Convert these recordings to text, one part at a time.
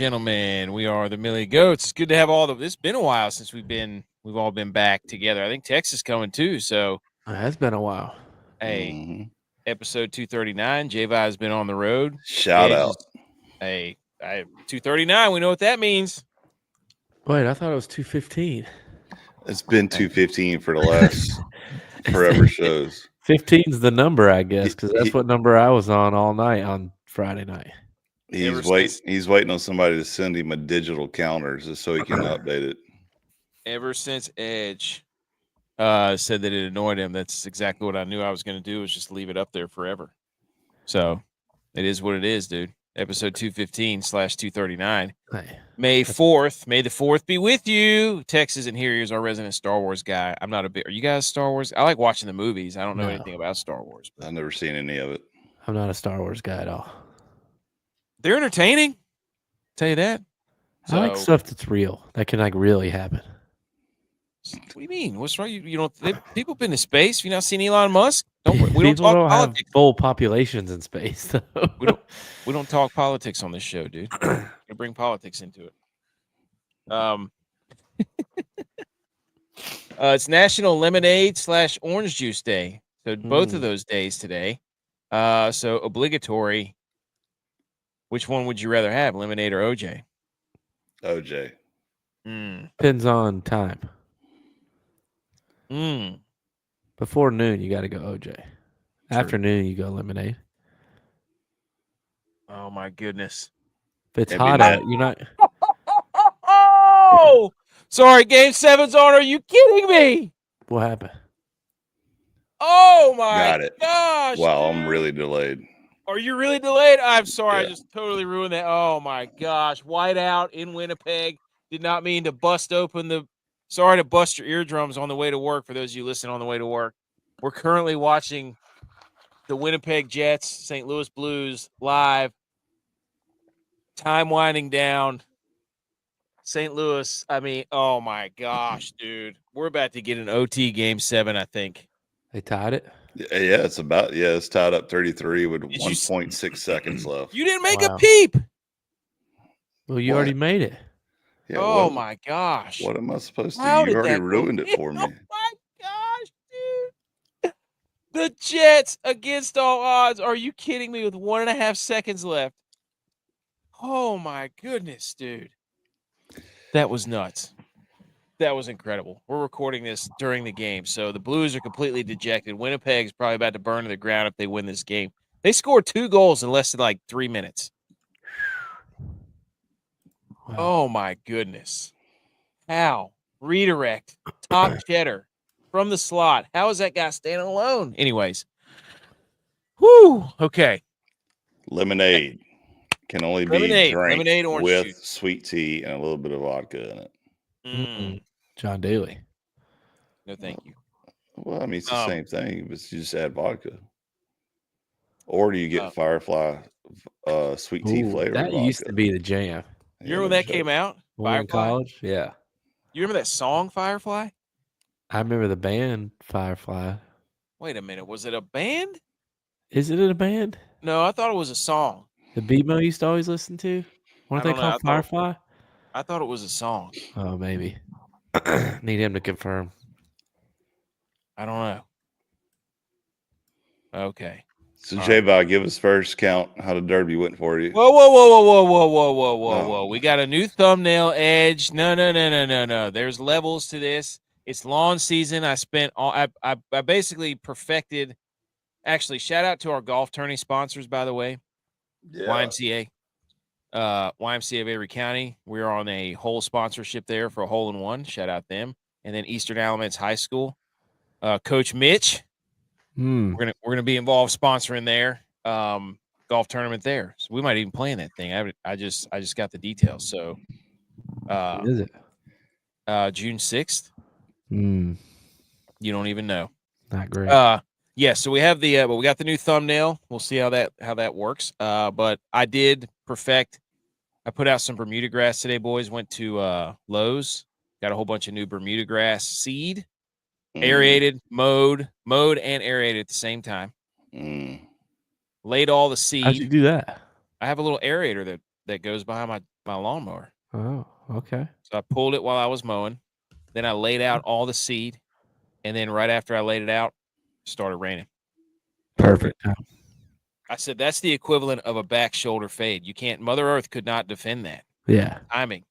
gentlemen, we are the Millie Goats. It's good to have all of this. It's been a while since we've all been back together. I think Texas is coming too. So it has been a while. Hey, episode 239. G.U.Y. has been on the road. Shout out. Hey, 239. We know what that means. Wait, I thought it was 215. It's been 215 for the last forever shows. 15 is the number, I guess, because that's what number I was on all night on Friday night. He's waiting on somebody to send him a digital calendar just so he can update it. Ever since Edge said that it annoyed him, that's exactly what I knew I was going to do, was just leave it up there forever. So it is what it is, dude. Episode 215/239. May 4th. May the 4th be with you. Tex isn't here. He's our resident Star Wars guy. I'm not a bit. Are you guys Star Wars? I like watching the movies. I don't know anything about Star Wars. I've never seen any of it. I'm not a Star Wars guy at all. They're entertaining. Tell you that. I like stuff that's real. That can really happen. What do you mean? What's wrong? You don't. People been to space. Have you not seen Elon Musk? We don't talk politics. Have full populations in space. Though. We don't talk politics on this show, dude. We bring politics into it. It's National Lemonade / Orange Juice Day. So both of those days today. So obligatory. Which one would you rather have, lemonade or OJ? OJ. Depends on time. Before noon, you got to go OJ. True. Afternoon, you go lemonade. Oh my goodness! If it's hot out, you're not. Oh, sorry. Game 7's on. Are you kidding me? What happened? Oh my gosh! Wow, dude. I'm really delayed. Are you really delayed? I'm sorry. Yeah. I just totally ruined that. Oh my gosh! Whiteout in Winnipeg. Did not mean to bust open the. Sorry to bust your eardrums on the way to work. For those of you listening on the way to work, we're currently watching the Winnipeg Jets, St. Louis Blues live. Time winding down. St. Louis. I mean, oh my gosh, dude, we're about to get an OT Game 7. I think they tied it. Yeah, it's tied up 33 with 1.6 seconds left. You didn't make a peep. Well, you already made it. Yeah, oh my gosh! What am I supposed to do? You already ruined it for me. Oh my gosh, dude! The Jets against all odds. Are you kidding me? With 1.5 seconds left. Oh my goodness, dude! That was nuts. That was incredible. We're recording this during the game, so the Blues are completely dejected. Winnipeg's probably about to burn to the ground if they win this game. They scored 2 goals in less than 3 minutes. Wow. Oh my goodness. How? Redirect. Top cheddar from the slot. How is that guy standing alone? Anyways. Whew. Okay. Lemonade can only be drank orange with juice. Sweet tea and a little bit of vodka in it. John Daly. No, thank you. Well, I mean, it's the same thing, but you just add vodka. Or do you get Firefly sweet tea flavor? That vodka? used to be the jam. You remember when that came out? Firefly? In college? Yeah. You remember that song, Firefly? I remember the band Firefly. Wait a minute. Was it a band? Is it a band? No, I thought it was a song. The BMO used to always listen to? Weren't they called Firefly? I thought it was a song. Oh, maybe. Need him to confirm. I don't know. Okay. So, J-Vi, give us first count how the Derby went for you. Whoa. We got a new thumbnail, Edge. No. There's levels to this. It's lawn season. I basically perfected. Actually, shout out to our golf tourney sponsors, by the way. Yeah. YMCA. YMCA of Avery County. We're on a hole sponsorship there for a hole-in-one. Shout out them. And then Eastern Alamance High School. Coach Mitch. We're gonna be involved sponsoring their golf tournament there. So we might even play in that thing. I just got the details. So when is it? June 6th. You don't even know. Not great. Yeah, so we have but we got the new thumbnail. We'll see how that works. But I did perfect. I put out some Bermuda grass today, boys. Went to Lowe's, got a whole bunch of new Bermuda grass seed. Aerated, mowed, and aerated at the same time. Laid all the seed. How'd you do that? I have a little aerator that goes behind my lawnmower. Oh, okay. So I pulled it while I was mowing. Then I laid out all the seed. And then right after I laid it out, it started raining. Perfect. I said, that's the equivalent of a back shoulder fade. You can't, Mother Earth could not defend that. Yeah. Timing.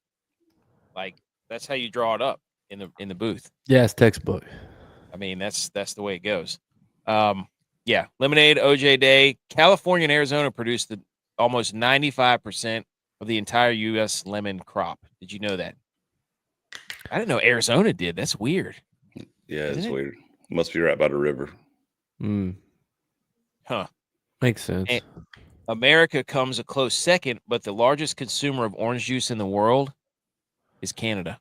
Like, that's how you draw it up in the booth. Yeah, it's textbook. I mean, that's the way it goes. Yeah, Lemonade, OJ Day, California and Arizona produced almost 95% of the entire U.S. lemon crop. Did you know that? I didn't know Arizona did. That's weird. Yeah, it's weird. Must be right by the river. Huh. Makes sense. And America comes a close second, but the largest consumer of orange juice in the world is Canada.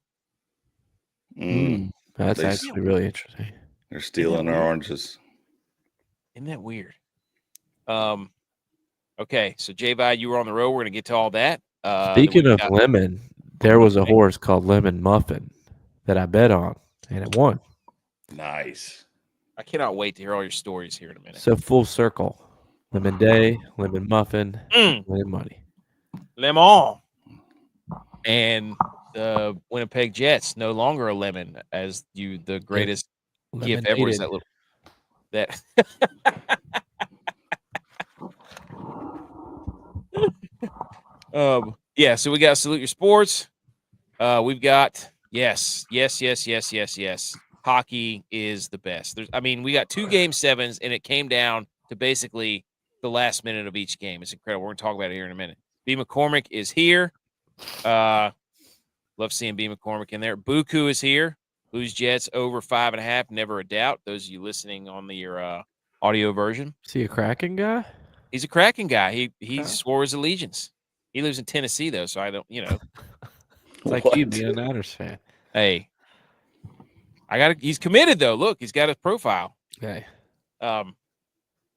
That's actually really interesting. They're stealing our oranges. Isn't that weird? Okay, so J-Vi, you were on the road. We're going to get to all that. Speaking of lemon, there was a horse called Lemon Muffin that I bet on, and it won. Nice. I cannot wait to hear all your stories here in a minute. So full circle. Lemon Day, Lemon Muffin, Lemon Money. Lemon. And the Winnipeg Jets, no longer a lemon, as the greatest gift ever is that little that yeah, so we got Salute Your Sports. We've got yes. Hockey is the best. We got 2 Game 7s, and it came down to basically the last minute of each game. It's incredible. We're going to talk about it here in a minute. B. McCormick is here. Love seeing B. McCormick in there. Buku is here. Blues Jets over 5.5. Never a doubt. Those of you listening on your audio version. Is he a Kraken guy? He's a Kraken guy. He swore his allegiance. He lives in Tennessee, though, so I don't, It's like you being a Niners fan. Hey, he's committed, though. Look, he's got his profile. Okay.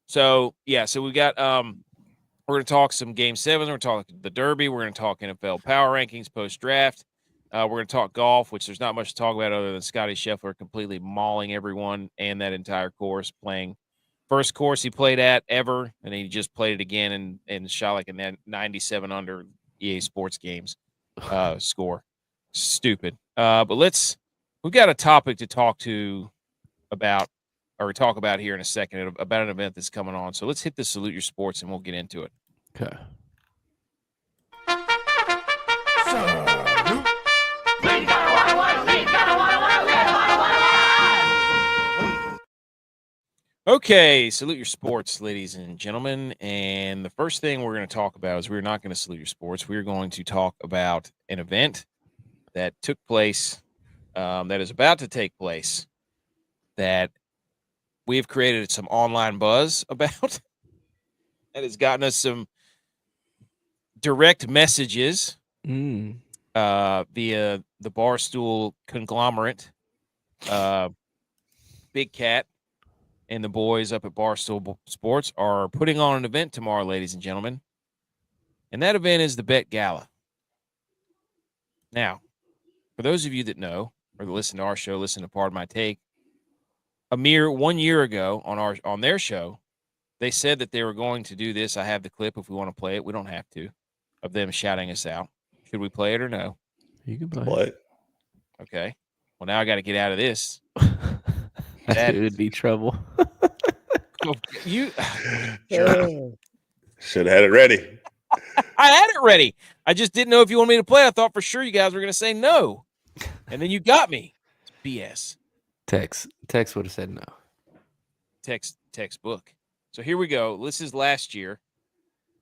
So we got we're going to talk some Game 7s. We're going to talk the Derby. We're going to talk NFL power rankings post-draft. We're going to talk golf, which there's not much to talk about other than Scottie Scheffler completely mauling everyone and that entire course, playing first course he played at ever, and he just played it again and shot like a 97 under EA Sports Games score. Stupid. But we've got a topic to talk about here in a second about an event that's coming on. So let's hit the Salute Your Sports and we'll get into it. Okay. Okay, Salute Your Sports, ladies and gentlemen. And the first thing we're going to talk about is we're not going to salute your sports. We're going to talk about an event that took place, that is about to take place, that we have created some online buzz about. That has gotten us some direct messages via the Barstool conglomerate, Big Cat, and the boys up at Barstool Sports are putting on an event tomorrow, ladies and gentlemen. And that event is the Bet Gala. Now, for those of you that know or that listen to our show, listen to Pardon My Take, a mere 1 year ago on their show, they said that they were going to do this. I have the clip if we want to play it. We don't have to, of them shouting us out. Should we play it or no? You can play it. Okay. Well, now I got to get out of this. That would be trouble. You should have had it ready. I had it ready. I just didn't know if you wanted me to play. I thought for sure you guys were going to say no, and then you got me. It's BS. Text would have said no. Textbook. So here we go. This is last year.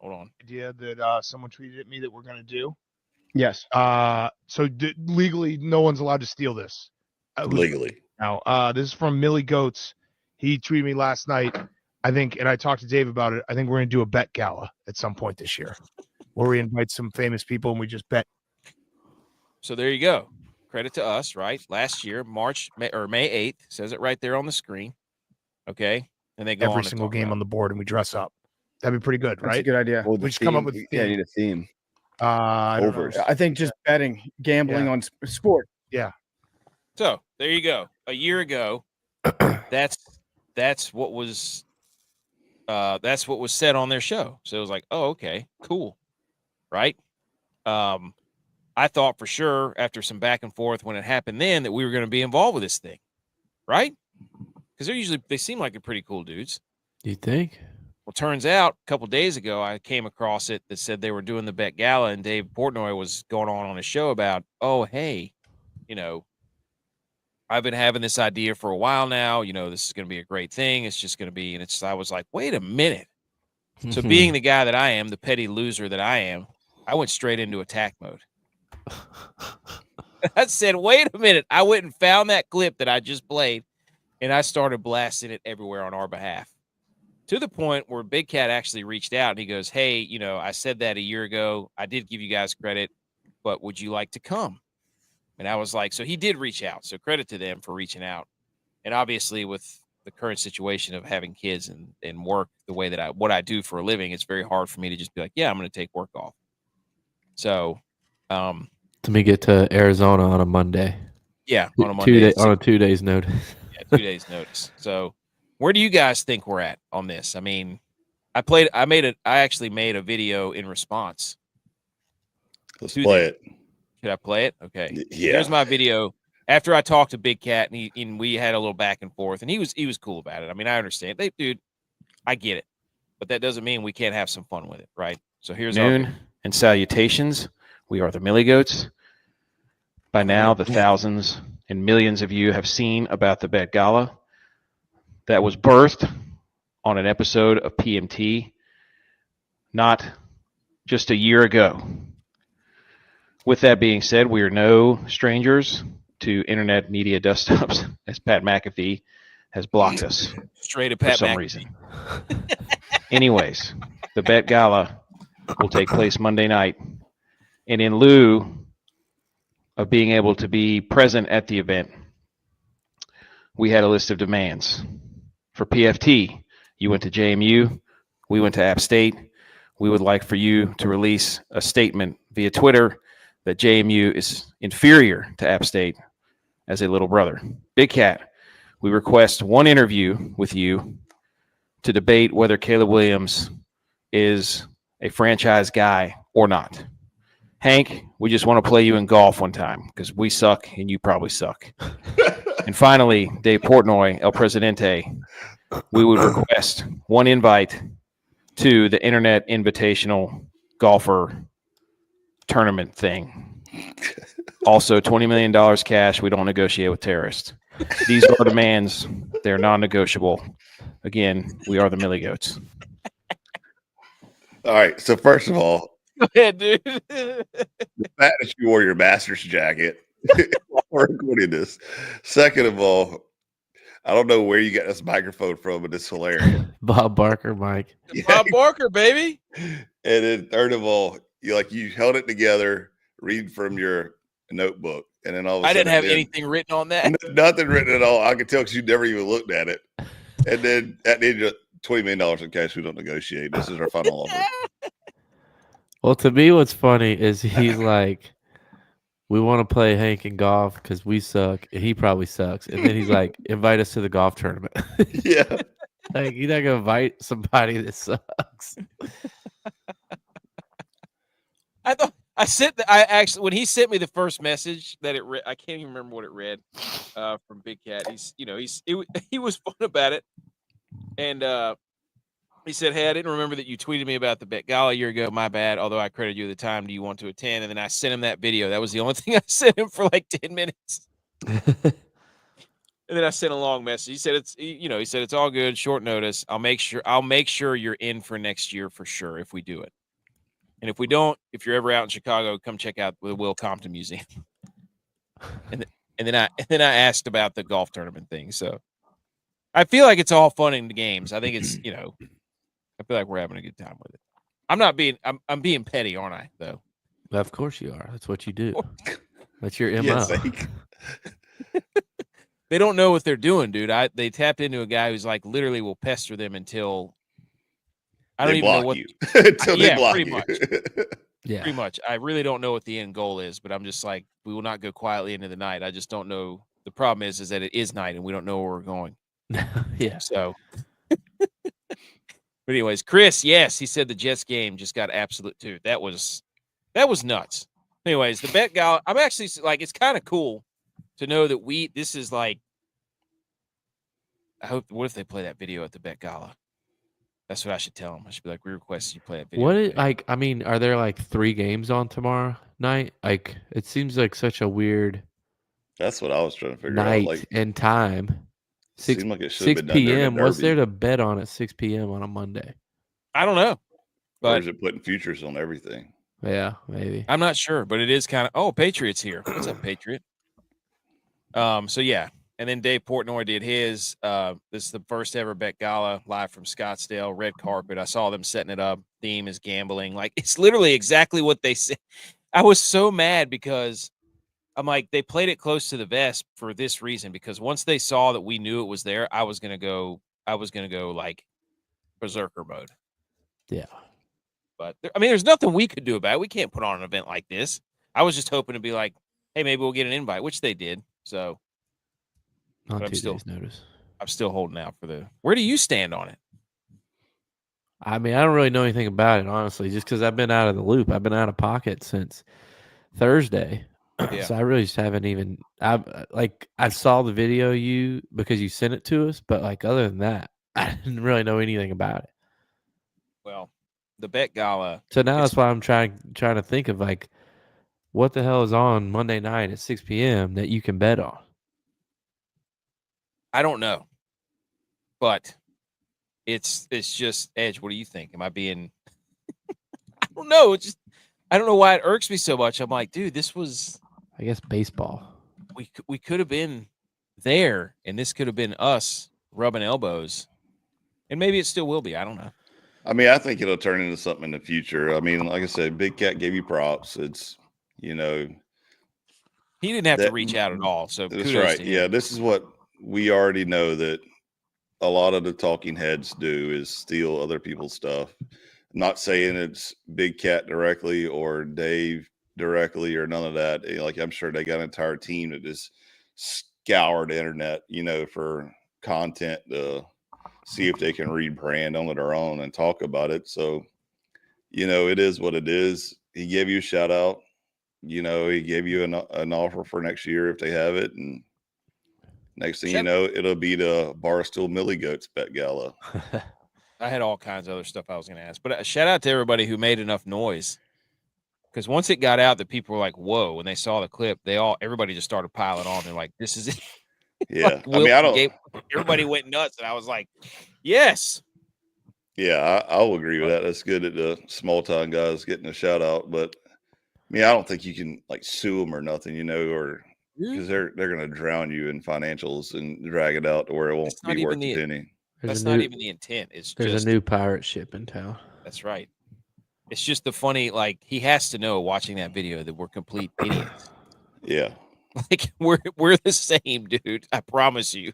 Hold on. Idea that someone tweeted at me that we're going to do. Yes. So legally, no one's allowed to steal this. Legally. Now, this is from Millie Goats. He tweeted me last night, I think, and I talked to Dave about it. I think we're going to do a bet gala at some point this year where we invite some famous people and we just bet. So there you go. Credit to us, right? Last year, May 8th, says it right there on the screen. Okay. And they go every single game on the board and we dress up. That'd be pretty good, right? That's a good idea. Well, we just come up with you need a theme. I think just betting, gambling on sport. Yeah. So there you go. A year ago, that's what was said on their show. So it was like, oh, okay, cool, right? I thought for sure after some back and forth when it happened then that we were going to be involved with this thing, right? Because they seem like they're pretty cool dudes. You think? Well, turns out a couple days ago I came across it that said they were doing the Bet Gala, and Dave Portnoy was going on a show about, oh, hey, I've been having this idea for a while now. This is going to be a great thing. It's just going to be, and I was like, wait a minute. So being the guy that I am, the petty loser that I am, I went straight into attack mode. I said, wait a minute. I went and found that clip that I just played, and I started blasting it everywhere on our behalf, to the point where Big Cat actually reached out and he goes, hey, I said that a year ago. I did give you guys credit, but would you like to come? And I was like, so he did reach out. So credit to them for reaching out. And obviously with the current situation of having kids and work the way that what I do for a living, it's very hard for me to just be like, yeah, I'm going to take work off. So, to me get to Arizona on a Monday. Yeah, on a Monday. On a 2 days notice. Yeah, 2 days notice. So where do you guys think we're at on this? I mean, I actually made a video in response. Let's play it. Should I play it? Okay. Yeah. Here's my video. After I talked to Big Cat and we had a little back and forth, and he was cool about it. I mean, I understand. Dude, I get it. But that doesn't mean we can't have some fun with it, right? So here's Noon and salutations. We are the Millie Goats. By now, the thousands and millions of you have seen about the Bet Gala that was birthed on an episode of PMT not just a year ago. With that being said, we are no strangers to internet media dust-ups, as Pat McAfee has blocked us straight up for some reason. Anyways, the Bet Gala will take place Monday night. And in lieu of being able to be present at the event, we had a list of demands. For PFT, you went to JMU, we went to App State. We would like for you to release a statement via Twitter that JMU is inferior to App State as a little brother. Big Cat, we request one interview with you to debate whether Caleb Williams is a franchise guy or not. Hank, we just want to play you in golf one time because we suck and you probably suck. And finally, Dave Portnoy, El Presidente, we would request one invite to the Internet Invitational Golfer Tournament thing. Also, $20 million cash. We don't negotiate with terrorists. These are demands. They're non-negotiable. Again, we are the Millie Goats. All right. So first of all, go ahead, dude. The fact that you wore your master's jacket while we're recording this. Second of all, I don't know where you got this microphone from, but it's hilarious. Bob Barker, Mike. Yeah. Bob Barker, baby. And then third of all, you held it together, read from your notebook, and then all of a sudden I didn't have anything written on that. Nothing written at all. I could tell because you never even looked at it. And then at the end of $20 million in cash, we don't negotiate. This is our final offer. Well, to me, what's funny is he's like, we want to play Hank in golf because we suck, and he probably sucks. And then he's like, invite us to the golf tournament. Yeah. Like, you're not going to invite somebody that sucks. I actually, when he sent me the first message that it read, I can't even remember what it read from Big Cat. He was fun about it. And he said, hey, I didn't remember that you tweeted me about the Bet Gala a year ago. My bad. Although I credited you at the time. Do you want to attend? And then I sent him that video. That was the only thing I sent him for like 10 minutes. And then I sent a long message. He said it's all good, short notice. I'll make sure you're in for next year for sure if we do it. And if we don't, if you're ever out in Chicago, come check out the Will Compton Museum. And then I asked about the golf tournament thing. So I feel like it's all fun in the games. I think it's, I feel like we're having a good time with it. I'm being petty, aren't I, though? Of course you are. That's what you do. That's your MO. Yes, they don't know what they're doing, dude. They tapped into a guy who's like literally will pester them until I don't even know what until they block pretty you. much. Yeah. Pretty much. I really don't know what the end goal is, but I'm just like, we will not go quietly into the night. I just don't know. The problem is that it is night and we don't know where we're going. Yeah. So, but anyways, Chris, yes, he said the Jets game just got absolute, dude. That was That was nuts. Anyways, the bet gala. I'm actually like, it's kind of cool to know that this is like. I hope. What if they play that video at the bet gala? That's what I should tell them. I should be like, we request you play that video. What is like? I mean, are there like 3 games on tomorrow night? Like, it seems like such a weird That's what I was trying to figure out. night Like, and time. seemed like it should 6 have been done during p.m. the What's there Derby. to bet on at 6 p.m. on a Monday? I don't know, Or but is it putting futures on everything? Yeah, maybe. I'm not sure. But it is kind of. Oh, Patriots here. What's up, Patriot? So yeah, and then Dave Portnoy did his. This is the first ever bet gala live from Scottsdale, red carpet. I saw them setting it up. Theme is gambling. Like, it's literally exactly what they said. I was so mad because I'm like, they played it close to the vest for this reason, because once they saw that we knew it was there, I was gonna go like berserker mode. Yeah. But I mean, there's nothing we could do about it. We can't put on an event like this. I was just hoping to be like, hey, maybe we'll get an invite, which they did. So On But I'm 2 still- days' notice. I'm still holding out for the. Where do you stand on it? I mean, I don't really know anything about it, honestly, just because I've been out of the loop. I've been out of pocket since Thursday. Yeah. So I really just haven't even. I saw the video because you sent it to us, but like other than that, I didn't really know anything about it. Well, the bet gala. So now It's- that's why I'm trying to think of like, what the hell is on Monday night at 6 p.m. that you can bet on? I don't know, but it's just Edge. What do you think? Am I being? I don't know. It's just I don't know why it irks me so much. I'm like, dude, this was I guess baseball. we could have been there, and this could have been us rubbing elbows, and maybe it still will be. I don't know. I mean, I think it'll turn into something in the future. I mean, like I said, Big Cat gave you props. It's, He didn't have to That- reach out at all. So that's kudos right. to him. Yeah, this is what we already know that a lot of the talking heads do is steal other people's stuff. I'm not saying it's Big Cat directly or Dave directly or none of that. Like, I'm sure they got an entire team that just scoured the internet, for content to see if they can read brand on their own and talk about it. So, it is what it is. He gave you a shout out. He gave you an offer for next year if they have it. And next thing you know, it'll be the Barstool Millie Goats bet gala. I had all kinds of other stuff I was going to ask, but shout out to everybody who made enough noise. Because once it got out that people were like, "Whoa!" when they saw the clip, everybody just started piling on. They're like, "This is it." Yeah. Like, I mean, I don't. Everybody went nuts, and I was like, "Yes." Yeah, I'll agree with that. That's good that the small time guys getting a shout out. But I mean, I don't think you can like sue them or nothing, or because they're going to drown you in financials and drag it out to where it won't It's not be even worth the- a penny. That's not even the intent. It's There's just a new pirate ship in town. That's right. It's just the funny, like, he has to know watching that video that we're complete idiots. Yeah. Like, we're the same, dude. I promise you.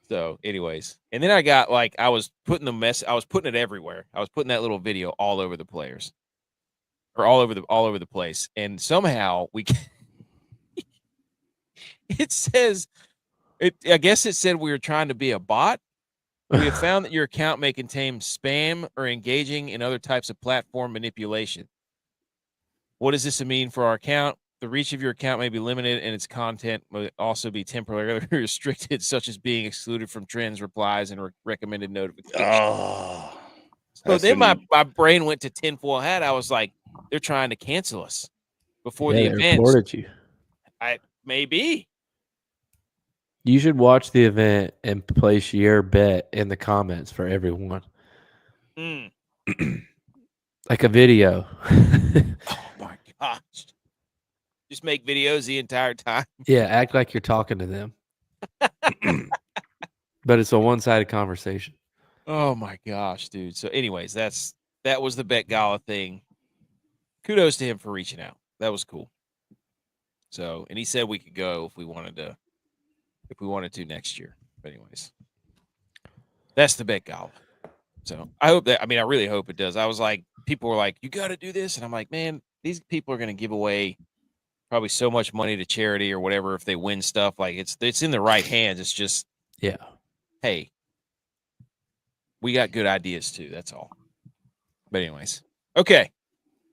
So, anyways, and then I got like I was putting it everywhere. I was putting that little video all over the players, or all over the place, and somehow it says I guess it said we were trying to be a bot. We have found that your account may contain spam or engaging in other types of platform manipulation. What does this mean for our account? The reach of your account may be limited and its content may also be temporarily restricted, such as being excluded from trends, replies, and recommended notifications. Oh. So then my brain went to tinfoil hat. I was like, they're trying to cancel us before the they event. reported you. Maybe. You should watch the event and place your bet in the comments for everyone. Mm. Like a video. Oh my gosh. Just make videos the entire time. Yeah, act like you're talking to them. But it's a one-sided conversation. Oh my gosh, dude. So anyways, that was the bet gala thing. Kudos to him for reaching out. That was cool. So, and he said we could go if we wanted to next year. But anyways, that's the bet gala. So I really hope it does. I was like, people were like, you got to do this. And I'm like, man, these people are going to give away probably so much money to charity or whatever if they win stuff. Like it's in the right hands. It's just, Yeah. hey, we got good ideas too. That's all. But anyways, okay.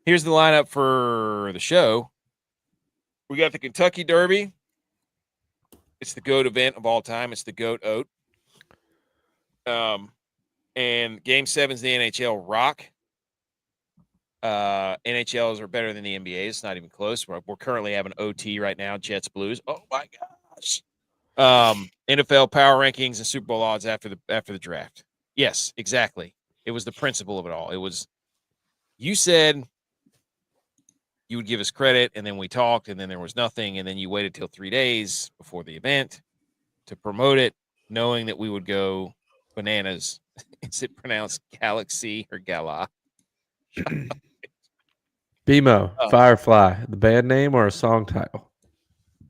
Here's the lineup for the show. We got the Kentucky Derby. It's the GOAT event of all time. It's the GOAT Oat. And Game 7's the NHL Rock. NHLs are better than the NBA. It's not even close. We're currently having OT right now. Jets Blues. Oh my gosh. NFL power rankings and Super Bowl odds after the draft. Yes, exactly. It was the principle of it all. It was, you said you would give us credit, and then we talked, and then there was nothing, and then you waited till 3 days before the event to promote it, knowing that we would go bananas. Is it pronounced Galaxy or Gala? BMO, Firefly, the band name or a song title?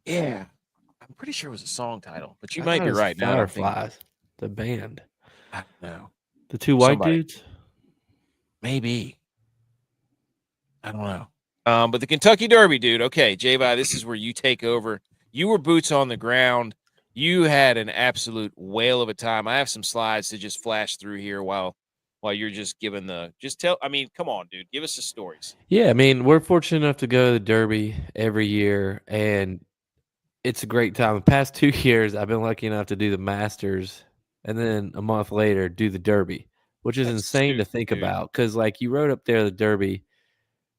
Yeah. I'm pretty sure it was a song title, but you I might thought be it was right. Now that I'm thinking- Fireflies, the band. I don't know. The two white Somebody. dudes? Maybe. I don't know. But the Kentucky Derby, dude. Okay, J-Vi, this is where you take over. You were boots on the ground. You had an absolute whale of a time. I have some slides to just flash through here while you're just giving come on, dude. Give us the stories. Yeah, I mean, we're fortunate enough to go to the Derby every year, and it's a great time. The past 2 years, I've been lucky enough to do the Masters, and then a month later, do the Derby, which is That's insane to stupid, think dude. about. Because, like, you wrote up there, the Derby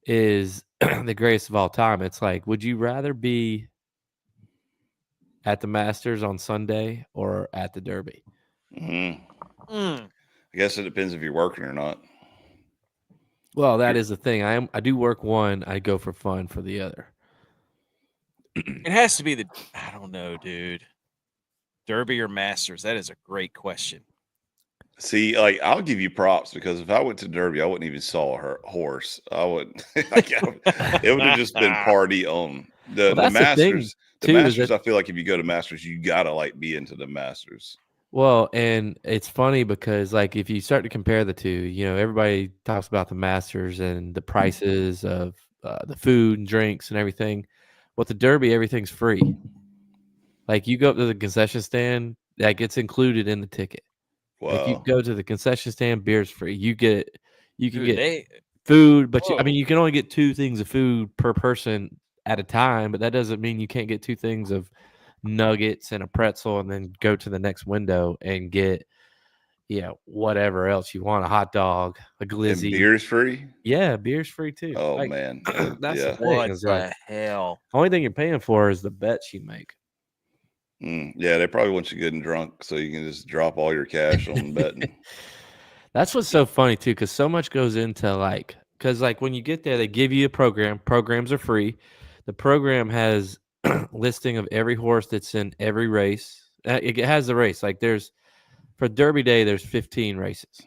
is the greatest of all time. It's like, would you rather be at the Masters on Sunday or at the Derby? Mhm. Mm. I guess it depends if you're working or not. Well, that is the thing. I do work one. I go for fun for the other. It has to be I don't know, dude. Derby or Masters? That is a great question. See, like, I'll give you props because if I went to Derby, I wouldn't even saw her horse. I would, like, it would have just been party on the Well, that's the thing, Masters. The too, is Masters, that- I feel like if you go to Masters, you gotta like be into the Masters. Well, and it's funny because, like, if you start to compare the two, you know, everybody talks about the Masters and the prices of the food and drinks and everything. With the Derby, everything's free. Like, you go up to the concession stand, like, it's included in the ticket. Like, you Wow. go to the concession stand, beer's free. You can Dude, get food, but I mean, Whoa. you can only get 2 things of food per person at a time, but that doesn't mean you can't get 2 things of nuggets and a pretzel and then go to the next window and get, you know, whatever else you want, a hot dog, a And glizzy. beer's free? Yeah, beer's free too. Oh, Like, man. that's the Yeah. thing. What Is the like, hell? only thing you're paying for is the bets you make. Yeah, they probably want you good and drunk so you can just drop all your cash on betting. That's what's so funny too, because so much goes into like, because like when you get there, they give you a program. Programs are free. The program has listing of every horse that's in every race. It has the race. Like for Derby Day, there's 15 races.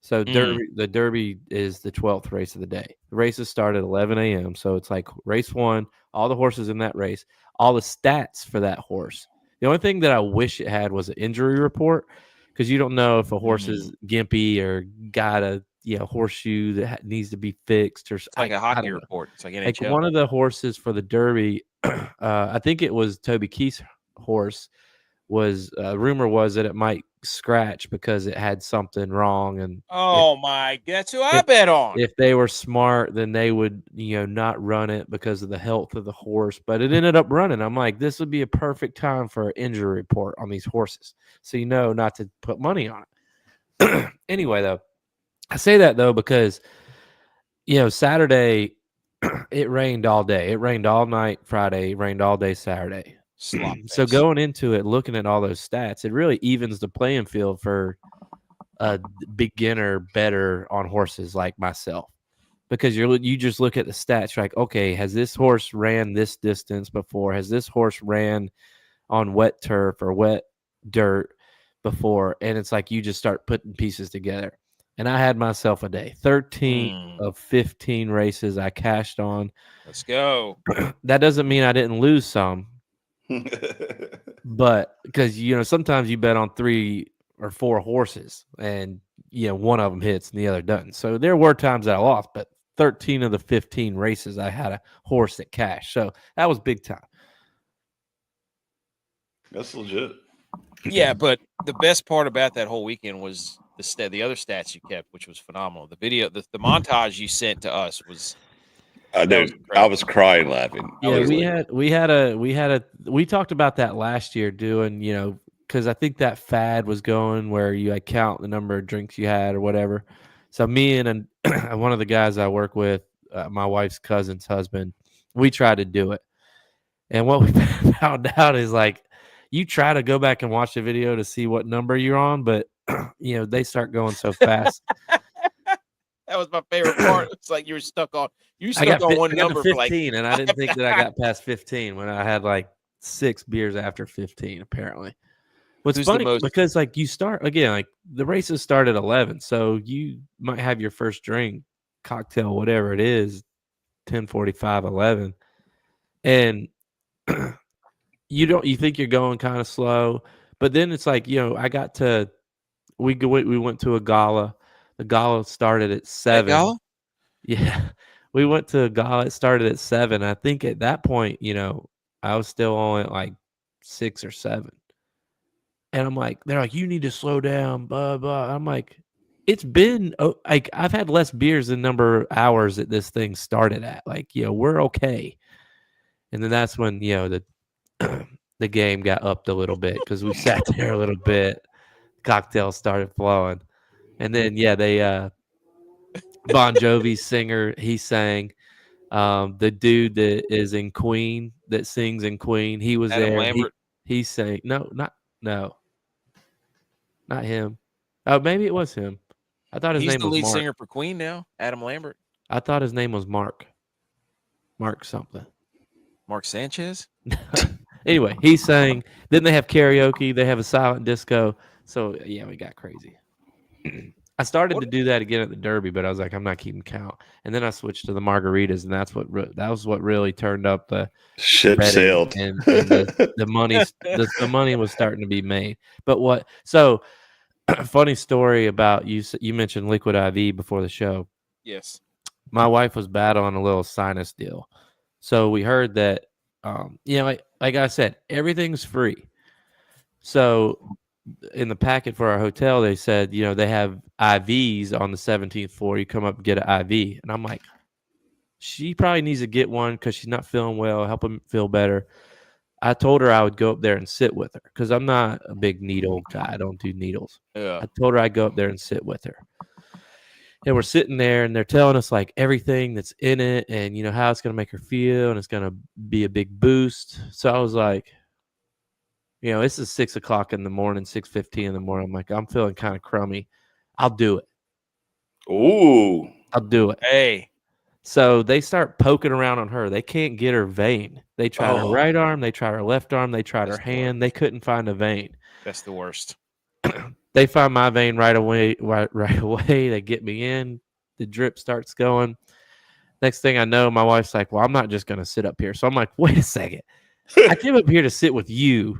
So the Derby is the 12th race of the day. The races start at 11 a.m. So it's like race 1, all the horses in that race, all the stats for that horse. The only thing that I wish it had was an injury report, because you don't know if a horse is gimpy or got a horseshoe that needs to be fixed, or It's like a hockey report. It's like like NHL. one of the horses for the Derby. I think it was Toby Keith's horse. Was rumor was that it might scratch because it had something wrong, and that's who I bet on. if they were smart, then they would not run it because of the health of the horse. But it ended up running. I'm like, this would be a perfect time for an injury report on these horses, so not to put money on it. Anyway, though, I say that though because Saturday it rained all day. It rained all night Friday. It rained all day Saturday. So going into it, looking at all those stats, it really evens the playing field for a beginner better on horses like myself, because you just look at the stats. You're like, okay, has this horse ran this distance before? Has this horse ran on wet turf or wet dirt before? And it's like you just start putting pieces together. And I had myself a day. 13 of 15 races I cashed on. Let's go. That doesn't mean I didn't lose some. But because sometimes you bet on 3 or 4 horses and one of them hits and the other doesn't. So there were times that I lost, but 13 of the 15 races I had a horse that cashed. So that was big time. That's legit. Yeah, but the best part about that whole weekend was the other stats you kept, which was phenomenal. The video, the montage you sent to us was I that was did. I incredible. was crying laughing. Yeah, Seriously. we talked about that last year doing, because I think that fad was going where you like count the number of drinks you had or whatever. So me and one of the guys I work with, my wife's cousin's husband, we tried to do it. And what we found out is like you try to go back and watch the video to see what number you're on, but they start going so fast. That was my favorite part. It's like you were stuck on I got one to number 15, for like, and I didn't think that I got past 15 when I had like 6 beers after 15. Apparently, what's Who's the funny most- because like you start again, like the races start at 11, so you might have your first drink, cocktail, whatever it is, 10:45, 11, and you think you're going kind of slow, but then it's like I got to we went to a gala. The gala started at 7. gala? Yeah, we went to a gala. It started at 7. I think at that point, I was still on at like 6 or 7. And I'm like, they're like, you need to slow down, blah blah. I'm like, it's been like I've had less beers than number of hours that this thing started at. Like, we're okay. And then that's when the the game got upped a little bit because we sat there a little bit. Cocktails started flowing, and then they Bon Jovi singer, he sang. The dude that is in Queen, that sings in Queen, he was Adam there. Lambert? He sang. No, not him. Oh, maybe it was him. I thought his He's name the was lead Mark. singer for Queen now, Adam Lambert. I thought his name was Mark. Mark something. Mark Sanchez? Anyway, he sang. Then they have karaoke. They have a silent disco. So yeah, we got crazy. I started to do that again at the Derby, but I was like, I'm not keeping count. And then I switched to the margaritas, and that was what really turned up the Ship betting, sailed. and the money the money was starting to be made. But what? So funny story about you. You mentioned Liquid IV before the show. Yes. My wife was battling a little sinus deal, so we heard that. Like I said, everything's free. So in the packet for our hotel, they said, they have IVs on the 17th floor. You come up and get an IV. And I'm like, she probably needs to get one because she's not feeling well, help him feel better. I told her I would go up there and sit with her because I'm not a big needle guy. I don't do needles. Yeah. I told her I'd go up there and sit with her. And we're sitting there and they're telling us like everything that's in it and, how it's going to make her feel and it's going to be a big boost. So I was like, this is 6 o'clock in the morning, 6:15 in the morning. I'm like, I'm feeling kind of crummy. I'll do it. Ooh. I'll do it. Hey. So they start poking around on her. They can't get her vein. They tried her right arm. They tried her left arm. They tried her hand. They couldn't find a vein. That's the worst. They find my vein right away. Right away. They get me in. The drip starts going. Next thing I know, my wife's like, well, I'm not just going to sit up here. So I'm like, wait a second. I came up here to sit with you.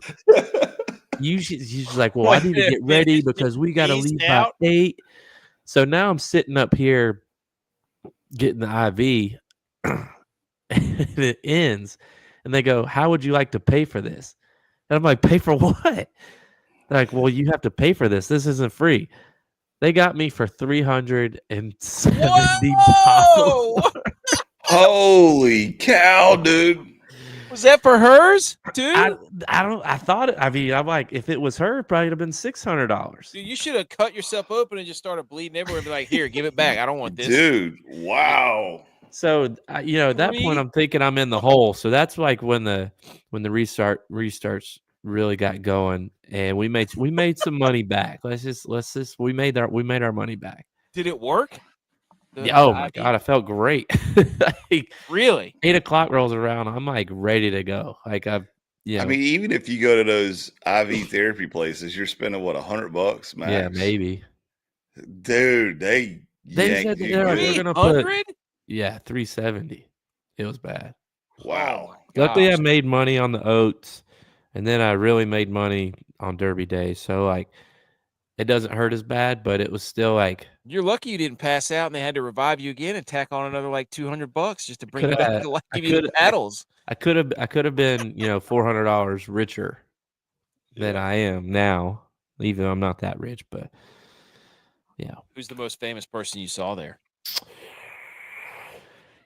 She's like, well, I need to get ready because we got to leave by 8. So now I'm sitting up here getting the IV and it ends. And they go, how would you like to pay for this? And I'm like, pay for what? They're like, well, you have to pay for this. This isn't free. They got me for $370. Holy cow, dude. Was that for hers too? I thought it. I mean, I'm like, if it was her, it probably would have been $600. Dude, you should have cut yourself open and just started bleeding everywhere and be like, here, give it back. I don't want this. Dude, wow. So, at that point, I'm thinking I'm in the hole. So that's like when the restarts really got going, and we made some money back. We made our money back. Did it work? Oh my God, I felt great. Like, really? 8 o'clock rolls around, I'm like ready to go. Like I mean, even if you go to those IV therapy places, you're spending what, $100 max? Yeah, maybe. Dude, they said they're gonna put $370. It was bad. Wow. Luckily, I made money on the oats, and then I really made money on Derby Day. So like, it doesn't hurt as bad, but it was still like. You're lucky you didn't pass out, and they had to revive you again and tack on another like $200 just to bring you back to life. Give you the paddles. I could have been $400 richer than I am now, even though I'm not that rich. But Yeah. Who's the most famous person you saw there?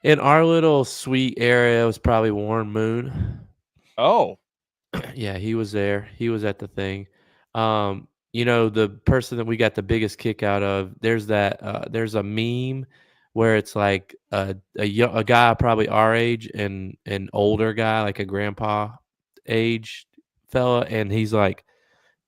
In our little sweet area, it was probably Warren Moon. Oh, Yeah, he was there. He was at the thing. The person that we got the biggest kick out of, there's a meme where it's like a guy probably our age and an older guy, like a grandpa age fella, and he's like,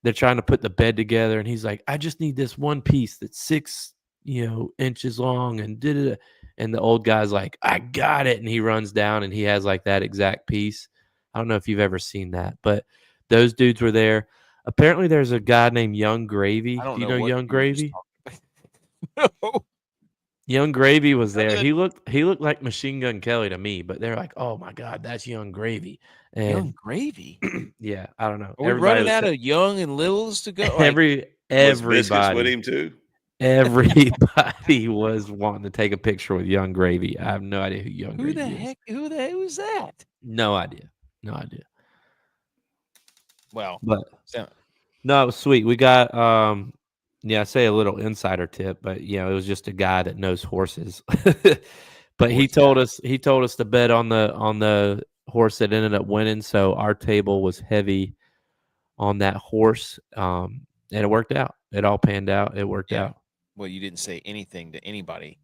they're trying to put the bed together, and he's like, I just need this one piece that's 6 inches long, and did it. And the old guy's like, I got it, and he runs down, and he has like that exact piece. I don't know if you've ever seen that, but those dudes were there. Apparently, there's a guy named Young Gravy. I don't Do you know know what Young you were just Gravy? talking about. Young Gravy was there. Other- He looked like Machine Gun Kelly to me, but they're like, oh my god, that's Young Gravy. Young And Gravy. yeah, I don't know. Are we Everybody running was out of young and littles to go? Like, Was Biscuits with everybody. him too? Everybody was wanting to take a picture with Young Gravy. I have no idea who Young who Gravy the is. heck? Who the hell was that? No idea. No idea. Well, But so- no, it was sweet. We got I say a little insider tip, but it was just a guy that knows horses. But he Horse told us to bet on the horse that ended up winning. So our table was heavy on that horse. And it worked out. It all panned out. It worked Yeah. out. well, you didn't say anything to anybody.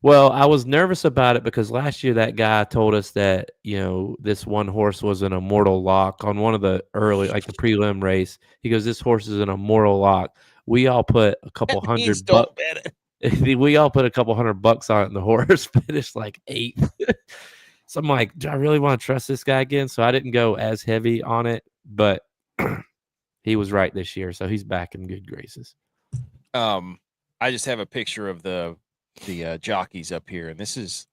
Well, I was nervous about it because last year that guy told us that, this one horse was an immortal lock on one of the early, like the prelim race. He goes, this horse is an immortal lock. We all put a couple That means $100 don't bet it. we all put a couple $100 on it, and the horse finished like 8th. So I'm like, do I really want to trust this guy again? So I didn't go as heavy on it, but he was right this year. So he's back in good graces. I just have a picture of the jockeys up here, and this is.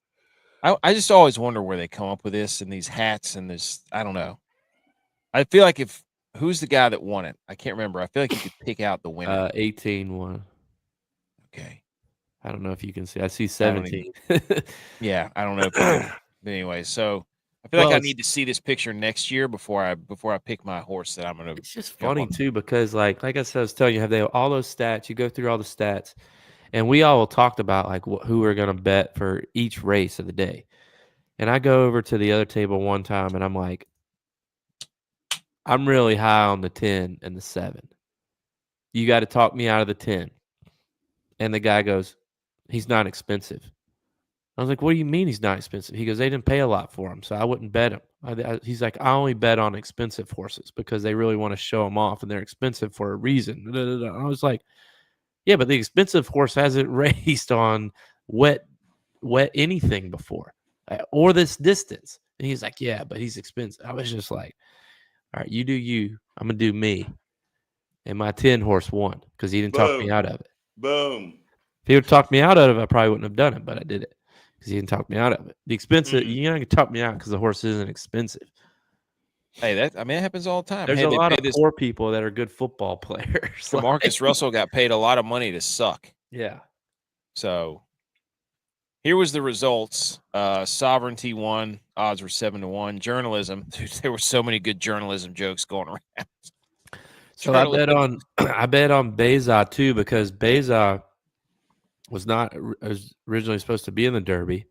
I just always wonder where they come up with this and these hats and this. I don't know. I feel like who's the guy that won it? I can't remember. I feel like you could pick out the winner. 18 won. Okay. I don't know if you can see. I see I don't 17. Yeah, I don't know. But anyway, so I feel like I need to see this picture next year before I pick my horse that I'm gonna. It's just jump funny on. too because like I said, I was telling you, have all those stats? You go through all the stats, and we all talked about like who we're gonna bet for each race of the day. And I go over to the other table one time, and I'm like, I'm really high on the 10 and the 7. You got to talk me out of the 10. And the guy goes, he's not expensive. I was like, what do you mean he's not expensive? He goes, they didn't pay a lot for him, so I wouldn't bet him. He's like, I only bet on expensive horses because they really want to show them off, and they're expensive for a reason. I was like, yeah, but the expensive horse hasn't raced on wet anything before or this distance. And he's like, yeah, but he's expensive. I was just like, all right, you do you. I'm going to do me. And my 10 horse won because he didn't talk me out of it. Boom. If he would talk me out of it, I probably wouldn't have done it, but I did it because he didn't talk me out of it. The expensive, you're not going to talk me out because the horse isn't expensive. Hey, it happens all the time. There's Hey, a they lot pay of this. poor people that are good football players. Marcus Russell got paid a lot of money to suck. Yeah. So here was the results. Sovereignty won. Odds were 7-1. Journalism. Dude, there were so many good journalism jokes going around. So I bet on Beza too because Beza was originally supposed to be in the Derby.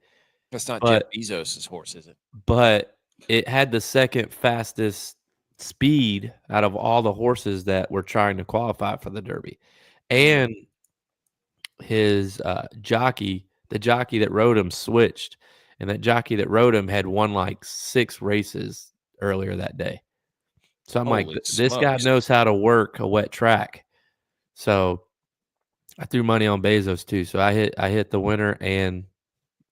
That's not Jeff Bezos' horse, is it? But it had the second fastest speed out of all the horses that were trying to qualify for the Derby. And his jockey, the jockey that rode him, switched. And that jockey that rode him had won like 6 races earlier that day. So I'm Holy like, this guy smokes. knows how to work a wet track. So I threw money on Bezos too. So I hit the winner and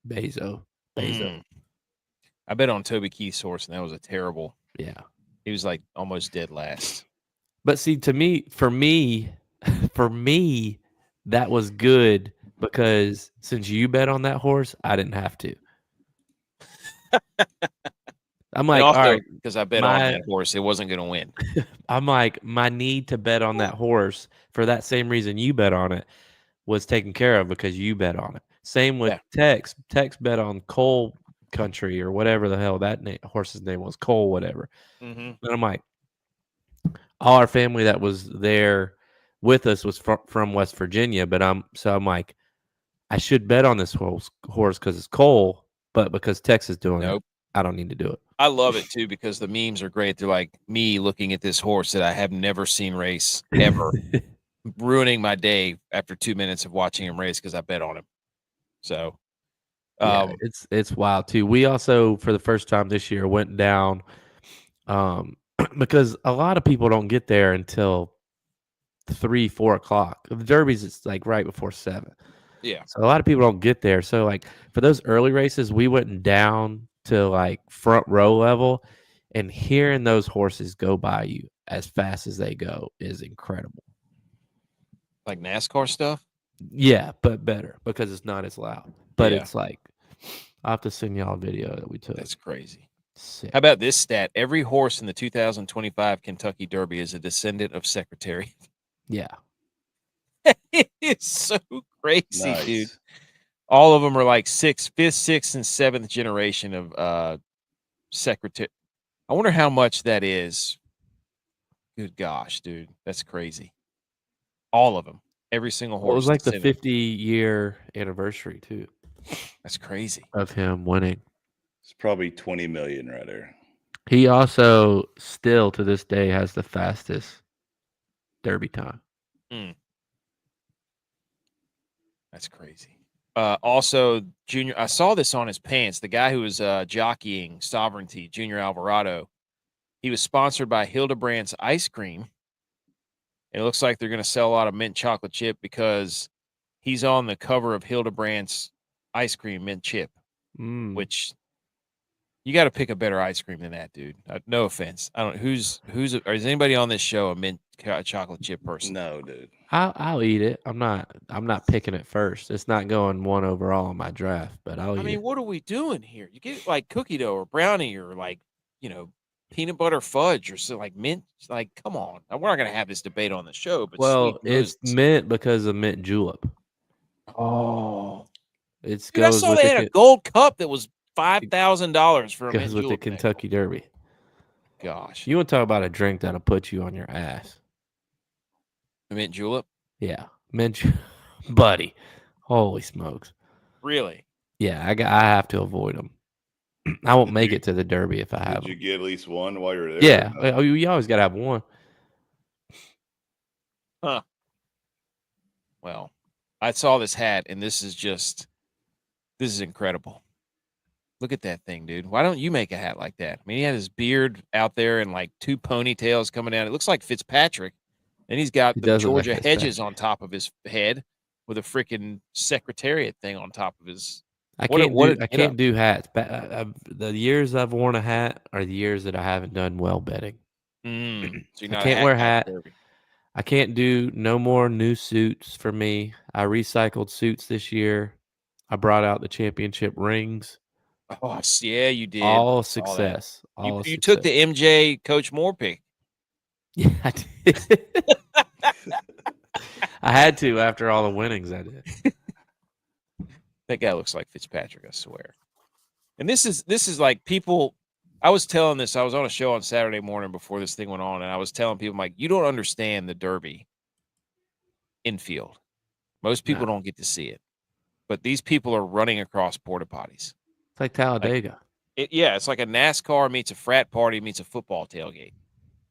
Bezos. I bet on Toby Keith's horse, and that was a terrible. Yeah. He was like almost dead last. But see, for me, that was good because since you bet on that horse, I didn't have to. I'm like, all right, because I bet on that horse, it wasn't going to win. I'm like, my need to bet on that horse for that same reason you bet on it was taken care of because you bet on it. Same with Tex. Tex bet on Cole Country or whatever the hell that horse's name was, Cole whatever. And I'm like, all our family that was there with us was from West Virginia, but I'm like, I should bet on this horse because it's Cole, but because Texas doing Nope. it, I don't need to do it. I love it too because the memes are great. They're like me looking at this horse that I have never seen race ever, ruining my day after 2 minutes of watching him race because I bet on him. So, Yeah, it's wild too. We also, for the first time this year, went down because a lot of people don't get there until 3-4 o'clock. The Derby's it's like right before 7. yeah, So a lot of people don't get there. So like for those early races, we went down to like front row level, and hearing those horses go by you as fast as they go is incredible. like NASCAR stuff. Yeah, but better because it's not as loud. But Yeah. it's like I'll have to send y'all a video that we took. That's crazy. Sick. How about this stat? Every horse in the 2025 Kentucky Derby is a descendant of Secretary. Yeah. It is so crazy, Nice. dude. All of them are like 5th, 6th, and 7th generation of Secretary. I wonder how much that is. Good gosh, dude. That's crazy. All of them. Every single horse. Well, it was like the descendant. 50-year anniversary too That's crazy. of him winning. It's probably 20 million right there. He also still to this day has the fastest Derby time. That's crazy. Also, Junior, I saw this on his pants. The guy who was jockeying Sovereignty, Junior Alvarado, he was sponsored by Hildebrandt's ice cream. And it looks like they're going to sell a lot of mint chocolate chip because he's on the cover of Hildebrandt's ice cream mint chip, which you got to pick a better ice cream than that, dude. No offense. I don't. Is anybody on this show a mint chocolate chip person? No, dude. I'll eat it. I'm not picking it first. It's not going 1 overall in my draft, but I'll eat it. What are we doing here? You get like cookie dough or brownie or like, peanut butter fudge or so like mint. Like, come on. We're not going to have this debate on the show, but Well, sweet it's Moses. mint because of mint julep. Oh, It's dude, I goes saw with they had a gold cup that was $5,000 for a mint goes with the julep. Kentucky Derby. Gosh, You want to talk about a drink that'll put you on your ass? a mint julep, Yeah, mint, buddy. Holy smokes! really? Yeah, I have to avoid them. I won't make it to the Derby if I have Did you them. get at least one while you're there? Yeah, you always got to have one. Huh. Well, I saw this hat, and this is incredible. Look at that thing, dude. Why don't you make a hat like that? I mean, he had his beard out there and like 2 ponytails coming down. It looks like Fitzpatrick. And he's got He the does look like Georgia hedges Fitzpatrick. on top of his head with a freaking Secretariat thing on top of his. I What a- can't what do a I get can't up. do hats. The years I've worn a hat are the years that I haven't done well betting. So you're I not can't a wear guy hat. at Derby. I can't do no more new suits for me. I recycled suits this year. I brought out the championship rings. Oh, yeah, you did. All I saw that. success. You took the MJ Coach Moore pick. Yeah, I did. I had to after all the winnings I did. That guy looks like Fitzpatrick, I swear. And this is like people. I was telling this. I was on a show on Saturday morning before this thing went on, and I was telling people, I'm like, you don't understand the Derby infield. Most people No. don't get to see it, but these people are running across porta potties. It's like Talladega. It's like a NASCAR meets a frat party meets a football tailgate.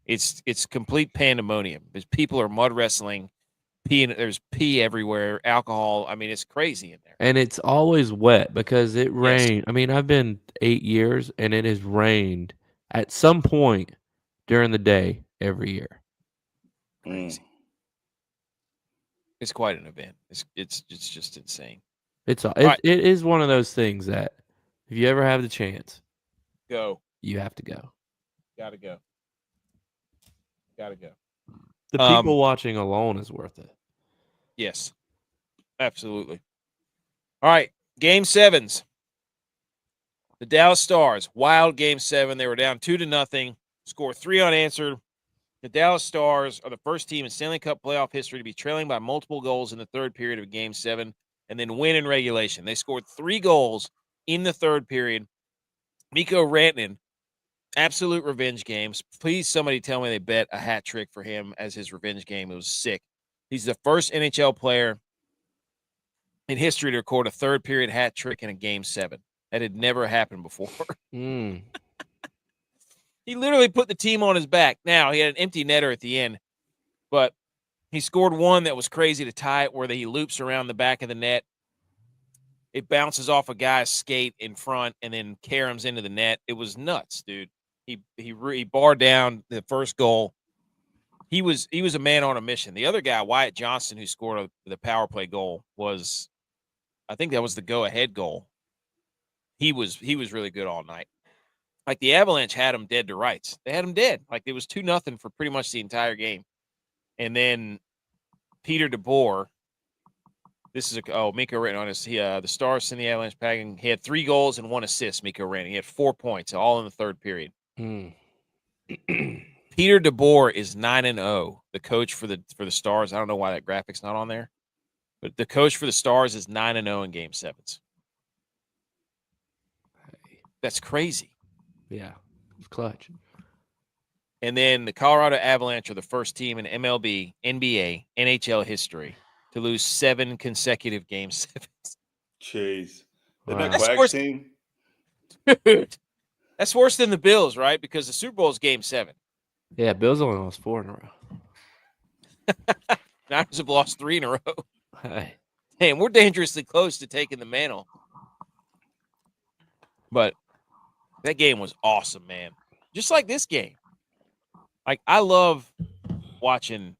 It's complete pandemonium. Because people are mud wrestling, there's pee everywhere, alcohol. I mean, it's crazy in there. And it's always wet because it Yes. rained. I mean, I've been 8 years and it has rained at some point during the day every year. Crazy. It's quite an event. It's just insane. It right. is one of those things that if you ever have the chance, Go. you have to go. Gotta go. The people watching alone is worth it. Yes. Absolutely. All right. Game 7s. The Dallas Stars, wild game 7. They were down 2-0. Score 3 unanswered. The Dallas Stars are the first team in Stanley Cup playoff history to be trailing by multiple goals in the third period of Game 7 and then win in regulation. They scored 3 goals in the third period. Mikko Rantanen, absolute revenge games. Please, somebody tell me they bet a hat trick for him as his revenge game. It was sick. He's the first NHL player in history to record a third period hat trick in a game 7. That had never happened before. Mm. He literally put the team on his back. Now, he had an empty netter at the end, but he scored one that was crazy to tie it, where he loops around the back of the net. It bounces off a guy's skate in front and then caroms into the net. It was nuts, dude. He barred down the first goal. He was a man on a mission. The other guy, Wyatt Johnston, who scored the power play goal, I think that was the go-ahead goal. He was really good all night. Like, the Avalanche had him dead to rights. They had him dead. Like, it was 2-0 for pretty much the entire game. And then Peter DeBoer, Mikko ran on his. The Stars sent the Avalanche packing. He had 3 goals and 1 assist. Mikko ran. He had 4 points, all in the third period. Mm. Peter DeBoer is 9-0. The coach for the Stars. I don't know why that graphic's not on there, but the coach for the Stars is 9-0 in Game 7s. That's crazy. Yeah, it's clutch. And then the Colorado Avalanche are the first team in MLB, NBA, NHL history to lose 7 consecutive Game 7s. Jeez. Wow. Isn't that That's Quack's worse- team? Dude, that's worse than the Bills, right? Because the Super Bowl is Game 7. Yeah, Bills only lost 4 in a row. Niners have lost 3 in a row. Hey, Hey, and we're dangerously close to taking the mantle. But that game was awesome, man. Just like this game. Like, I love watching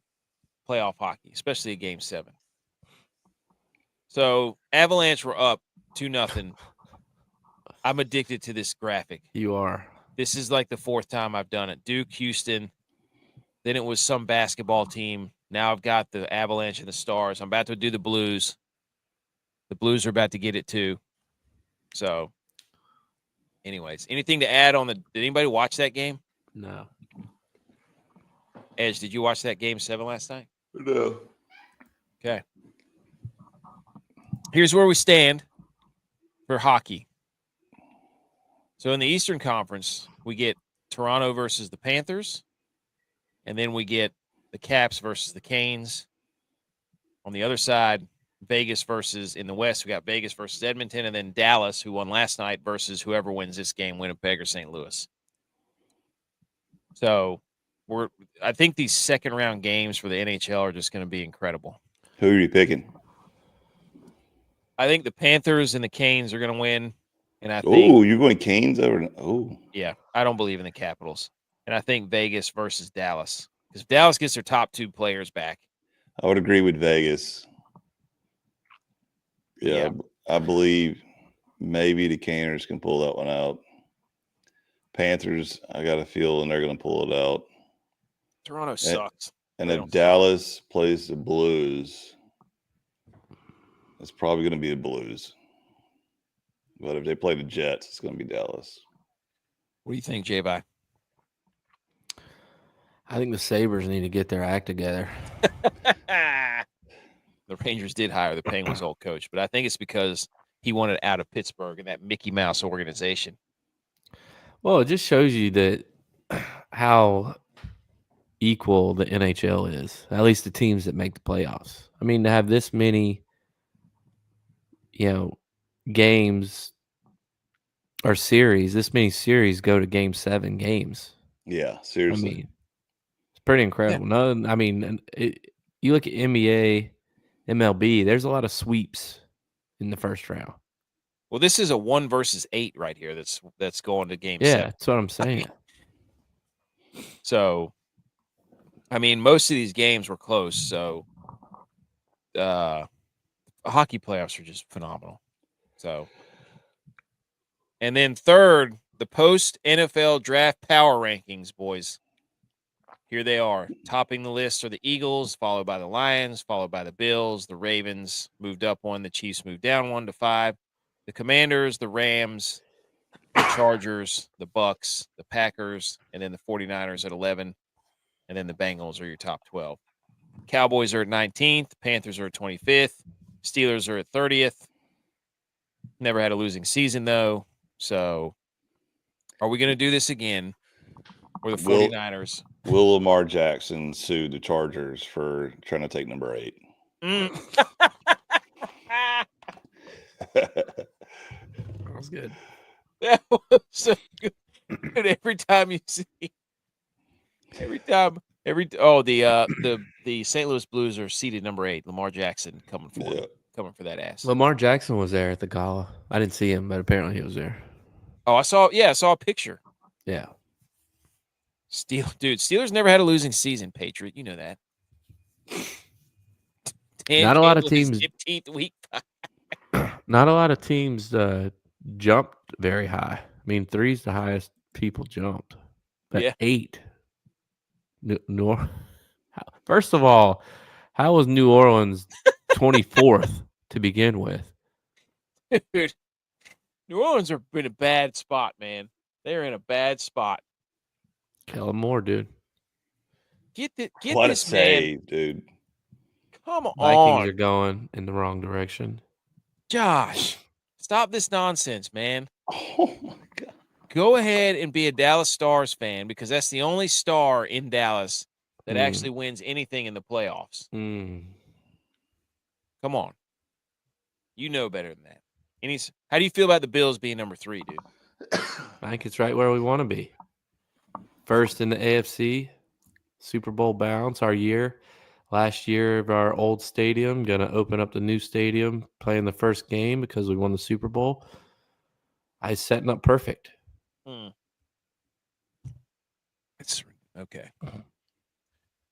playoff hockey, especially a Game 7. So, Avalanche were up 2-0. I'm addicted to this graphic. you are. This is like the 4th time I've done it. Duke, Houston. Then it was some basketball team. Now I've got the Avalanche and the Stars. I'm about to do the Blues. The Blues are about to get it too. So, anyways, anything to add on did anybody watch that game? No. Edge, did you watch that Game 7 last night? No. Okay. Here's where we stand for hockey. So in the Eastern Conference, we get Toronto versus the Panthers, and then we get the Caps versus the Canes. On the other side, Vegas in the West, we got Vegas versus Edmonton, and then Dallas, who won last night, versus whoever wins this game, Winnipeg or St. Louis. So I think these second round games for the NHL are just going to be incredible. Who are you picking? I think the Panthers and the Canes are going to win. And I think, Oh, you're going Canes over? Oh, yeah, I don't believe in the Capitals. And I think Vegas versus Dallas. Because Dallas gets their top 2 players back. I would agree with Vegas. Yeah. I believe maybe the Canners can pull that one out. Panthers, I got a feeling they're going to pull it out. Toronto sucks. And They if don't Dallas plays the Blues, it's probably going to be the Blues. But if they play the Jets, it's going to be Dallas. What do you think, J-Bye? I think the Sabres need to get their act together. The Rangers did hire the Penguins' old coach, but I think it's because he wanted out of Pittsburgh and that Mickey Mouse organization. Well, it just shows you that how equal the NHL is, at least the teams that make the playoffs. I mean, to have this many, games or this many series go to Game 7 games. Yeah, I seriously. mean, it's pretty incredible. Yeah. No, I mean, you look at NBA, MLB, there's a lot of sweeps in the first round. Well, this is a 1 versus 8 right here that's going to Game 7. That's what I'm saying. So, I mean, most of these games were close. So, hockey playoffs are just phenomenal. So, and then third, the post NFL draft power rankings, boys. Here they are. Topping the list are the Eagles, followed by the Lions, followed by the Bills. The Ravens moved up 1. The Chiefs moved down 1 to 5. The Commanders, the Rams, the Chargers, the Bucks, the Packers, and then the 49ers at 11. And then the Bengals are your top 12. Cowboys are at 19th. Panthers are at 25th. Steelers are at 30th. Never had a losing season, though. So are we going to do this again? Or the 49ers Will Lamar Jackson sue the Chargers for trying to take number 8? Mm. That was good. That was so good. Every time you see, the St. Louis Blues are seated number 8. Lamar Jackson coming for that ass. Lamar Jackson was there at the gala. I didn't see him, but apparently he was there. Oh, I saw a picture. Yeah. Steelers never had a losing season, Patriot. You know that. Not a lot of teams. 15th week. Not a lot of teams jumped very high. I mean, 3's the highest people jumped. But Yeah. 8. First of all, how was New Orleans 24th to begin with? Dude, New Orleans are in a bad spot, man. They're in a bad spot. Kellen Moore, dude. Get What this a save, dude. Come Vikings on, are going in the wrong direction. Josh. Stop this nonsense, man. Oh my God. Go ahead and be a Dallas Stars fan because that's the only star in Dallas that actually wins anything in the playoffs. Come on. You know better than that. How do you feel about the Bills being number 3, dude? I think it's right where we want to be. First in the AFC, Super Bowl bounce our year. Last year of our old stadium, going to open up the new stadium, playing the first game because we won the Super Bowl. I setting up perfect. It's okay.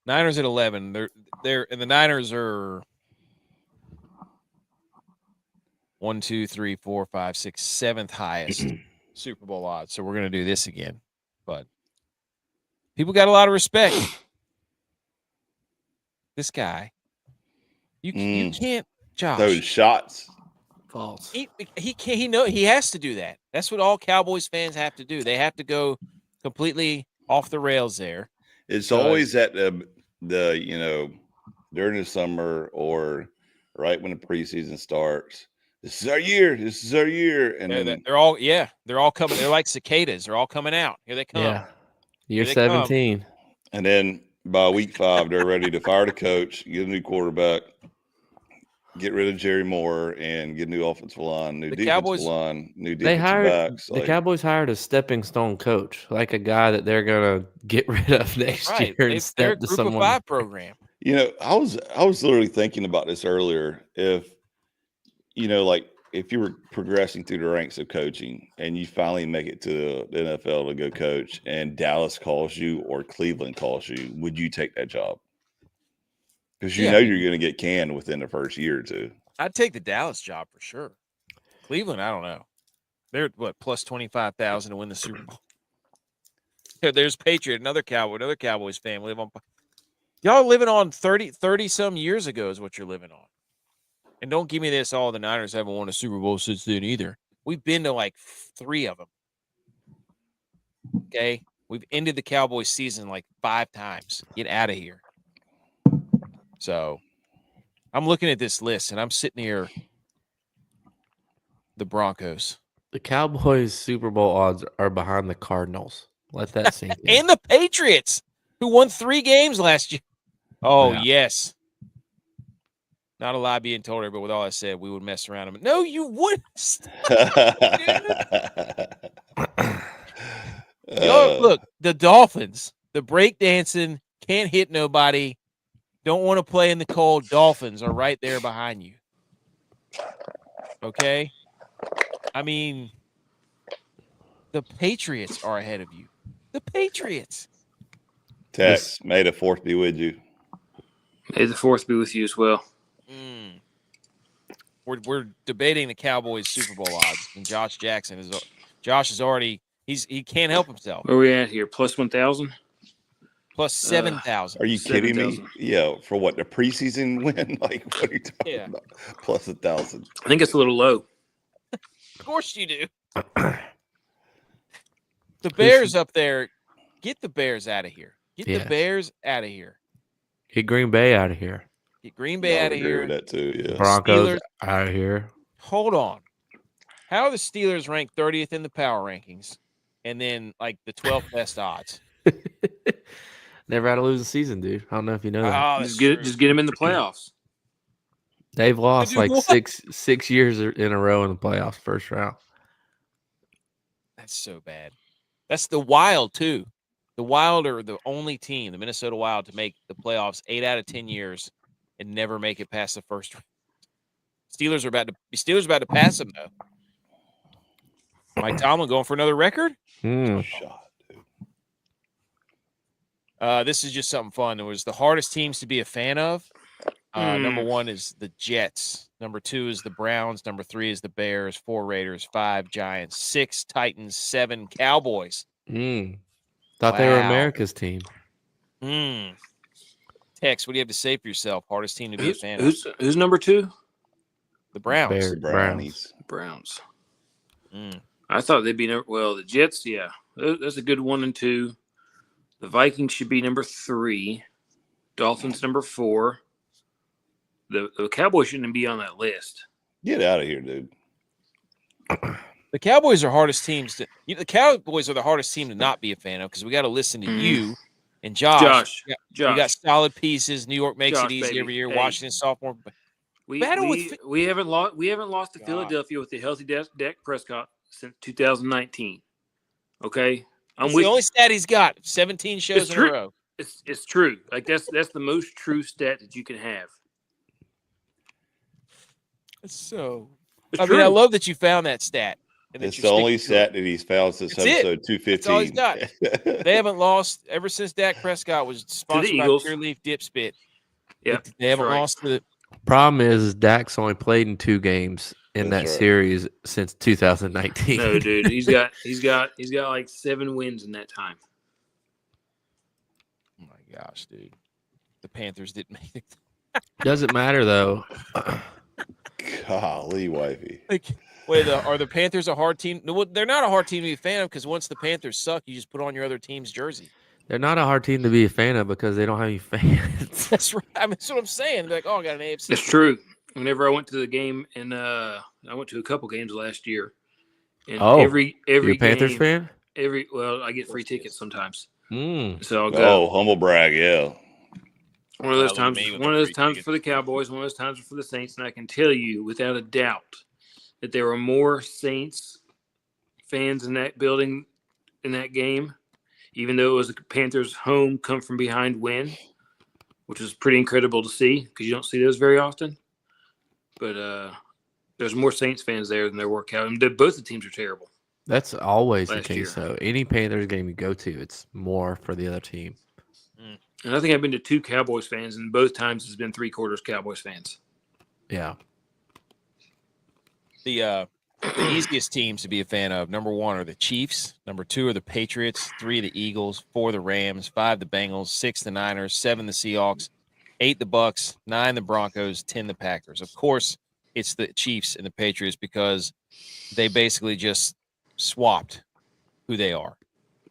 Niners at 11. They're and the Niners are 1, 2, 3, 4, 5, 6, 7th highest Super Bowl odds. So we're gonna do this again. But people got a lot of respect. This guy. You can't, Josh. Those shots. False. He can't. He has to do that. That's what all Cowboys fans have to do. They have to go completely off the rails there. It's always at the during the summer or right when the preseason starts. This is our year. This is our year. And then they're all coming. They're like cicadas. They're all coming out. Here they come. Yeah. Year 17. And then by week 5, they're ready to fire the coach, get a new quarterback, get rid of Jerry Moore, and get a new offensive line, new defensive line, new defensive backs. The Cowboys hired a stepping stone coach, like a guy that they're gonna get rid of next year and step to someone. Group of 5 program. I was literally thinking about this earlier. If if you were progressing through the ranks of coaching and you finally make it to the NFL to go coach, and Dallas calls you or Cleveland calls you, would you take that job? Because you're going to get canned within the first year or two. I'd take the Dallas job for sure. Cleveland, I don't know. They're plus 25,000 to win the Super Bowl. There's Patriot, another Cowboys fan. Y'all living on 30 some years ago is what you're living on. And don't give me this, the Niners haven't won a Super Bowl since then either. We've been to like 3 of them. Okay? We've ended the Cowboys season like 5 times. Get out of here. So I'm looking at this list, and I'm sitting here. The Broncos. The Cowboys Super Bowl odds are behind the Cardinals. Let that sink in. And the Patriots, who won 3 games last year. Oh, yeah. Yes. Not a lie being told her, but with all I said, we would mess around them. No, you wouldn't. Look, the Dolphins, the breakdancing, can't hit nobody, don't want to play in the cold Dolphins are right there behind you. Okay? I mean, the Patriots are ahead of you. The Patriots. Tex, may the 4th be with you. May the 4th be with you as well. We're debating the Cowboys Super Bowl odds, and Josh is already he can't help himself. Where are we at here? Plus 1,000? Plus 7,000. Are you kidding me? Yeah, for what, the preseason win? Like, what are you talking about? Plus 1,000. I think it's a little low. Of course you do. The Bears up there, get the Bears out of here. Get the Bears out of here. Get Green Bay out of here. Get Green Bay out of here. That too, yeah. Broncos out of here. Hold on. How are the Steelers ranked 30th in the power rankings and then like the 12th best odds? Never had a losing season, dude. I don't know if you know that. Oh, that's Just get true. just get him in the playoffs. They've lost do like what? six years in a row in the playoffs, first round. That's so bad. That's the Wild too. The Wild are the only team, the Minnesota Wild, to make the playoffs 8 out of 10 years and never make it past the first round. Steelers are about to pass them though. Mike Tomlin going for another record. Shot, dude. This is just something fun. It was the hardest teams to be a fan of. Number 1 is the Jets. Number 2 is the Browns. Number 3 is the Bears. 4 Raiders. 5 Giants. 6 Titans. 7 Cowboys. Thought they were America's team. Tex, what do you have to say for yourself? Hardest team to be a fan of? Who's number 2? The Browns. The Brownies. Browns. I thought they'd be the Jets. Yeah, that's a good 1 and 2. The Vikings should be number 3. Dolphins number 4. The Cowboys shouldn't be on that list. Get out of here, dude. The Cowboys are hardest teams to. The Cowboys are the hardest team to not be a fan of because we got to listen to you and Josh. You got solid pieces. New York makes it easy every year. Hey, Washington sophomore. We haven't lost to Philadelphia with the healthy Dak Prescott since 2019. Okay, It's the only stat he's got. 17 shows in a row. It's true. Like that's the most true stat that you can have. It's so. It's I true. mean, I love that you found that stat. And It's the only stat that he's found since episode 215. That's all he's got. They haven't lost ever since Dak Prescott was sponsored by Pure Leaf Dip Spit. Yeah, they haven't lost to the. Problem is Dak's only played in 2 games in that series since 2019. No, dude, he's got like 7 wins in that time. Oh my gosh, dude! The Panthers didn't make it. Doesn't matter though. Golly, wifey. Are the Panthers a hard team? No, they're not a hard team to be a fan of because once the Panthers suck, you just put on your other team's jersey. They're not a hard team to be a fan of because they don't have any fans. That's right. I mean, that's what I'm saying. They're like, I got an AFC. That's true. Whenever I went to the game, and I went to a couple games last year, and every you're a game, Panthers fan? I get free tickets sometimes. So I'll go. Oh, humble brag, yeah. One of those times for the Cowboys, one of those times for the Saints, and I can tell you without a doubt that there were more Saints fans in that building in that game, even though it was a Panthers home come from behind win, which was pretty incredible to see because you don't see those very often. But there's more Saints fans there than there were Cowboys. Both the teams are terrible. That's always the case, though. Any Panthers game you go to, it's more for the other team. And I think I've been to 2 Cowboys fans, and both times it's been 3/4 Cowboys fans. Yeah. The easiest teams to be a fan of, number 1 are the Chiefs. Number 2 are the Patriots. 3 the Eagles. 4 the Rams. 5 the Bengals. 6 the Niners. 7 the Seahawks. 8 the Bucks. 9 the Broncos. 10 the Packers. Of course, it's the Chiefs and the Patriots because they basically just swapped who they are.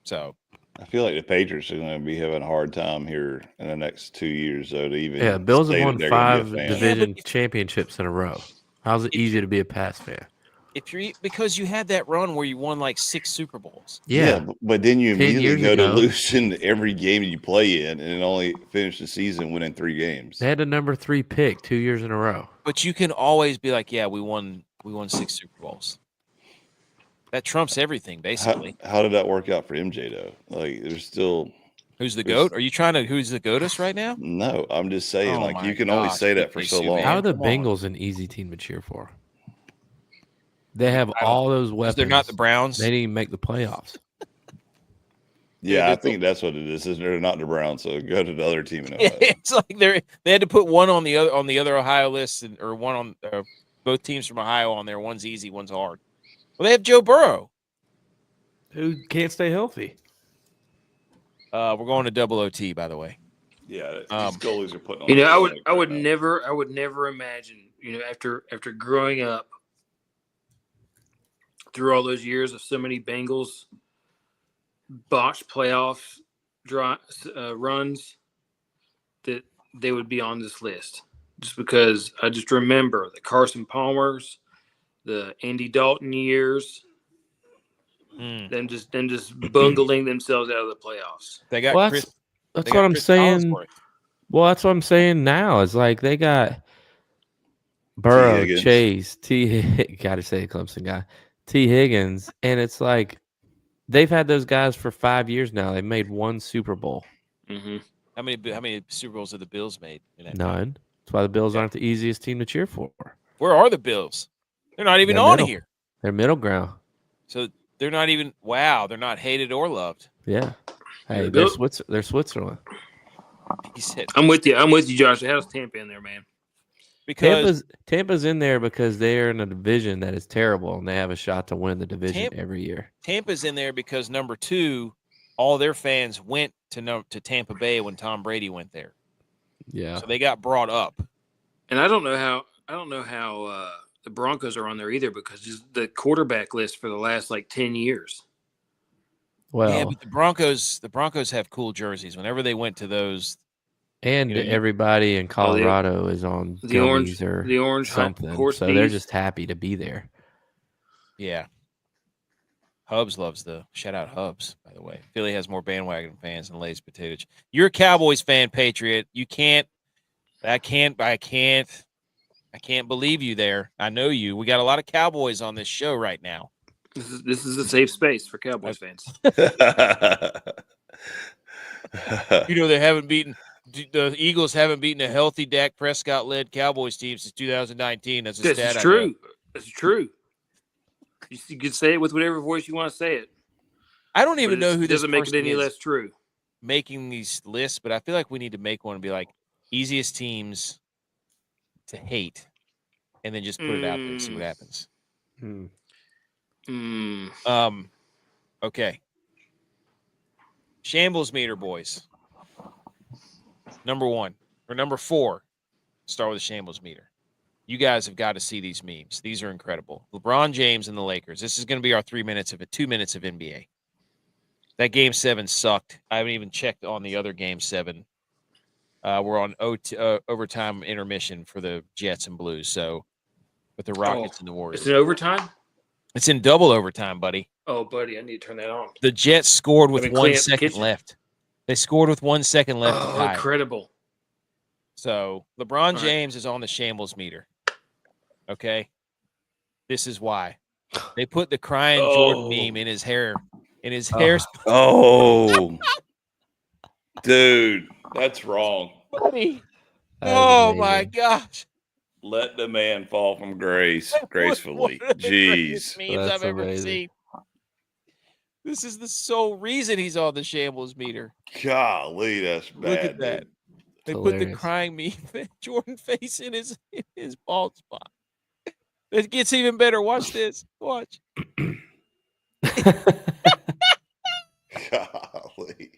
So I feel like the Patriots are going to be having a hard time here in the next 2 years, though. To even Bills have won 5 division championships in a row. How's it easy to be a Pats fan? Because you had that run where you won like 6 Super Bowls. Yeah, but then you immediately go to losing every game you play in, and only finish the season winning 3 games. They had a number 3 pick 2 years in a row. But you can always be like, yeah, we won 6 Super Bowls. That trumps everything, basically. How did that work out for MJ though? Like, there's still. Who's the GOAT? Are you trying to who's the GOATus right now? No, I'm just saying, you can only say that for so long. How are the Bengals an easy team to cheer for? They have all those weapons. They're not the Browns. They didn't even make the playoffs. Yeah, I think that's what it is. They're not the Browns, so go to the other team in Ohio. It's like they had to put one on the other Ohio list, or one on both teams from Ohio on there. One's easy, one's hard. Well, they have Joe Burrow, who can't stay healthy. We're going to double OT, by the way. Yeah, these goalies are putting on. I would never imagine. After growing up through all those years of so many Bengals botched playoff runs, that they would be on this list. Just because I just remember the Carson Palmers, the Andy Dalton years, them just bungling themselves out of the playoffs. They got Chris. That's They what got I'm Chris saying. Collinsworth. Well, that's what I'm saying now. Is like they got Burrow, Higgins. Chase, got to say Clemson guy, T. Higgins, and it's like they've had those guys for 5 years now. They made one Super Bowl. Mm-hmm. How many Super Bowls have the Bills made in that time? None. That's why the Bills Yeah. aren't the easiest team to cheer for. Where are the Bills? They're not even They're on middle. here. They're middle ground. So they're not even. Wow, they're not hated or loved. Yeah. Hey, Bill- they're Switzerland. He said, I'm with you, Josh. How's Tampa in there, man? because Tampa's in there because they're in a division that is terrible and they have a shot to win the division every year. Tampa's in there because number 2, all their fans went to Tampa Bay when Tom Brady went there. Yeah. So they got brought up. And I don't know how the Broncos are on there either because it's the quarterback list for the last like 10 years. Well, Yeah, but the Broncos have cool jerseys. Whenever they went to those, and you know, everybody in Colorado is on the orange- gummies or the orange something, horse so they're beef. just happy to be there. yeah. Hubs loves shout out Hubs, by the way. Philly has more bandwagon fans than Lay's Potato Chip. You're a Cowboys fan, Patriot. I can't believe you there. I know you. We got a lot of Cowboys on this show right now. This is a safe space for Cowboys fans. You know, the Eagles haven't beaten a healthy Dak Prescott led Cowboys team since 2019. That's a This stat. is I true. know. That's true. You can say it with whatever voice you want to say it. I don't even know who it this doesn't make it person any is less true. making these lists, but I feel like we need to make one and be like easiest teams to hate, and then just put it out there and see what happens. Okay. Shambles meter, boys. Number 1 or number 4. Start with the shambles meter. You guys have got to see these memes. These are incredible. LeBron James and the Lakers. This is going to be our 2 minutes of NBA. That game 7 sucked. I haven't even checked on the other game 7. We're on overtime intermission for the Jets and Blues. So with the Rockets and the Warriors. It's in overtime? It's in double overtime, buddy. Oh, buddy, I need to turn that on. The Jets scored with 1 clean up the second kitchen. left. They scored with 1 second left to Oh, tie. incredible. So LeBron right. James is on the shambles meter. Okay. This is why. They put the crying Jordan meme in his hair. In his hair. Oh, dude, that's wrong. Buddy. That is Oh my amazing. gosh. Let the man fall from grace gracefully. One of the greatest Jeez. memes That's I've ever amazing. seen. This is the sole reason he's on the shambles meter. Golly, that's bad. Look at that. dude. They put the Hilarious. crying meme Jordan face in his bald spot. It gets even better. Watch this. Watch. Golly.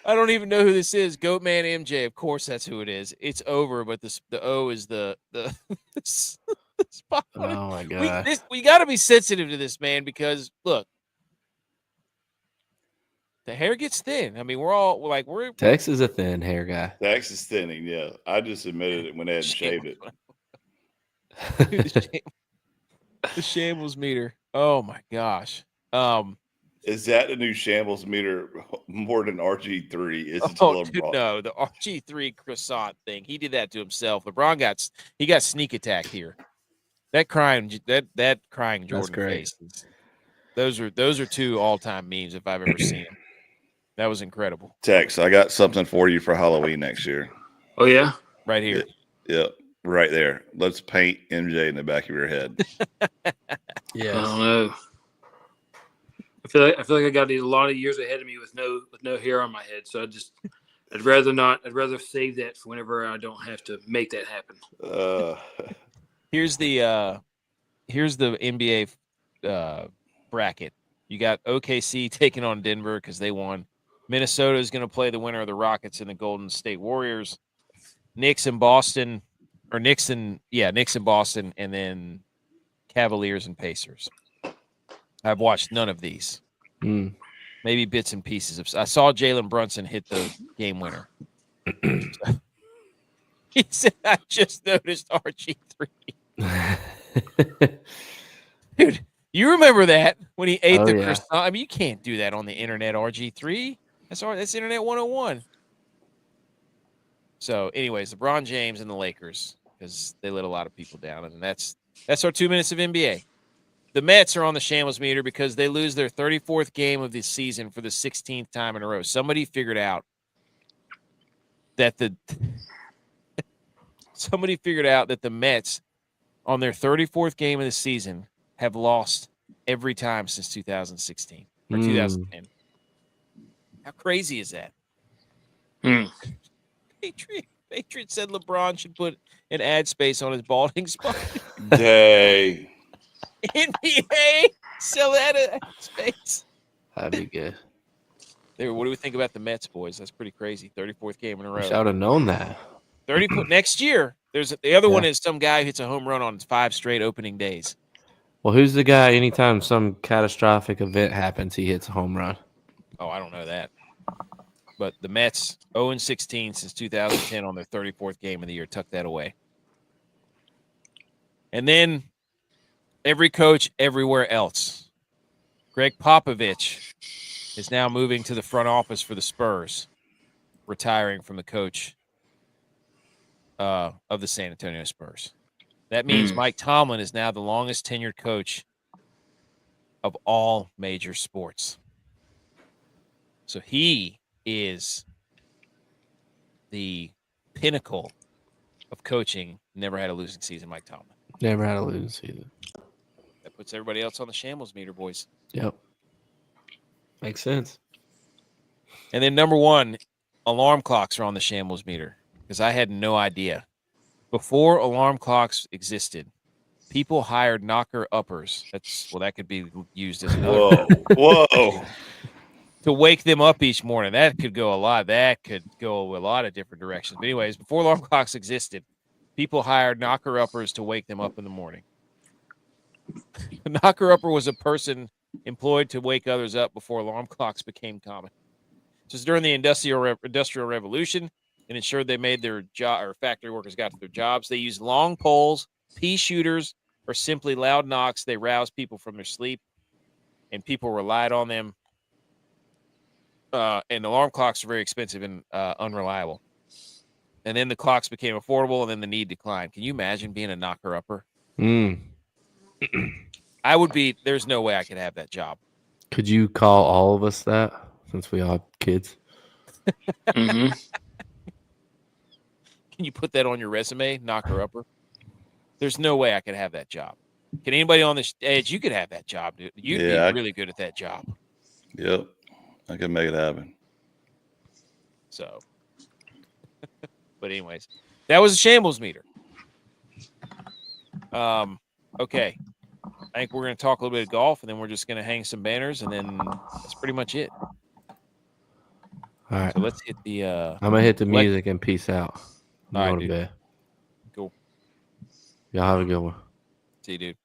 I don't even know who this is. Goatman MJ. Of course, that's who it is. It's over, but the O is the spot. on it. Oh my god. We got to be sensitive to this, man, because look, the hair gets thin. I mean, we're Tex is a thin hair guy. Dax is thinning, yeah. I just admitted it when they hadn't shaved it. The shambles meter. Oh my gosh. Is that the new shambles meter more than RG3? Is it Oh, to dude, LeBron? no, the RG3 croissant thing. He did that to himself. LeBron got sneak attacked here. That crying Jordan great. face. Those are 2 all-time memes if I've ever seen them. That was incredible. Tex, I got something for you for Halloween next year. Oh, yeah? Right here. Yep, right there. Let's paint MJ in the back of your head. I don't know. I feel like I got a lot of years ahead of me with no hair on my head. So I'd rather not. I'd rather save that for whenever I don't have to make that happen. Here's the NBA bracket. You got OKC taking on Denver because they won. Minnesota is going to play the winner of the Rockets and the Golden State Warriors. Knicks and Boston, and then Cavaliers and Pacers. I've watched none of these. Maybe bits and pieces of. I saw Jalen Brunson hit the game winner. He said, "I just noticed RG3." Dude, you remember that when he ate the croissant? I mean, you can't do that on the internet, RG3. That's Internet 101. So, anyways, LeBron James and the Lakers, because they let a lot of people down, and that's our 2 minutes of NBA. The Mets are on the shambles meter because they lose their 34th game of the season for the 16th time in a row. Somebody figured out that the Mets on their 34th game of the season have lost every time since 2016 or 2010. How crazy is that? Patriots said LeBron should put an ad space on his balding spot. Day. NBA, sell that ad space. That'd be good. What do we think about the Mets, boys? That's pretty crazy. 34th game in a row. I would have known that. 30 next year. There's the other one is some guy who hits a home run on 5 straight opening days. Well, who's the guy? Anytime some catastrophic event happens, he hits a home run. Oh, I don't know that. But the Mets 0-16 since 2010 on their 34th game of the year. Tuck that away. And then every coach everywhere else. Greg Popovich is now moving to the front office for the Spurs, retiring from the coach of the San Antonio Spurs. That means Mike Tomlin is now the longest tenured coach of all major sports. So he is the pinnacle of coaching. Never had a losing season, Mike Tomlin. Never had a losing season. That puts everybody else on the shambles meter, boys. Yep. Makes sense. And then number 1, alarm clocks are on the shambles meter because I had no idea. Before alarm clocks existed, people hired knocker uppers. That could be used as another. Whoa. To wake them up each morning. That could go a lot. That could go a lot of different directions. But anyways, before alarm clocks existed, people hired knocker uppers to wake them up in the morning. A knocker upper was a person employed to wake others up before alarm clocks became common. Just during the Industrial Revolution, and ensured they made their job, or factory workers got to their jobs. They used long poles, pea shooters, or simply loud knocks. They roused people from their sleep, and people relied on them. And alarm clocks are very expensive and unreliable. And then the clocks became affordable, and then the need declined. Can you imagine being a knocker upper? I would be. There's no way I could have that job. Could you call all of us that since we all have kids? Can you put that on your resume, knocker upper? There's no way I could have that job. Can anybody on this edge? You could have that job, dude. You'd be really good at that job. Yep. I can make it happen. So, but anyways, that was a shambles meter. Okay. I think we're going to talk a little bit of golf, and then we're just going to hang some banners, and then that's pretty much it. All right. So let's hit the. I'm gonna hit the music and peace out. I'm All right, going to dude. bed. Cool. Y'all have a good one. See you, dude.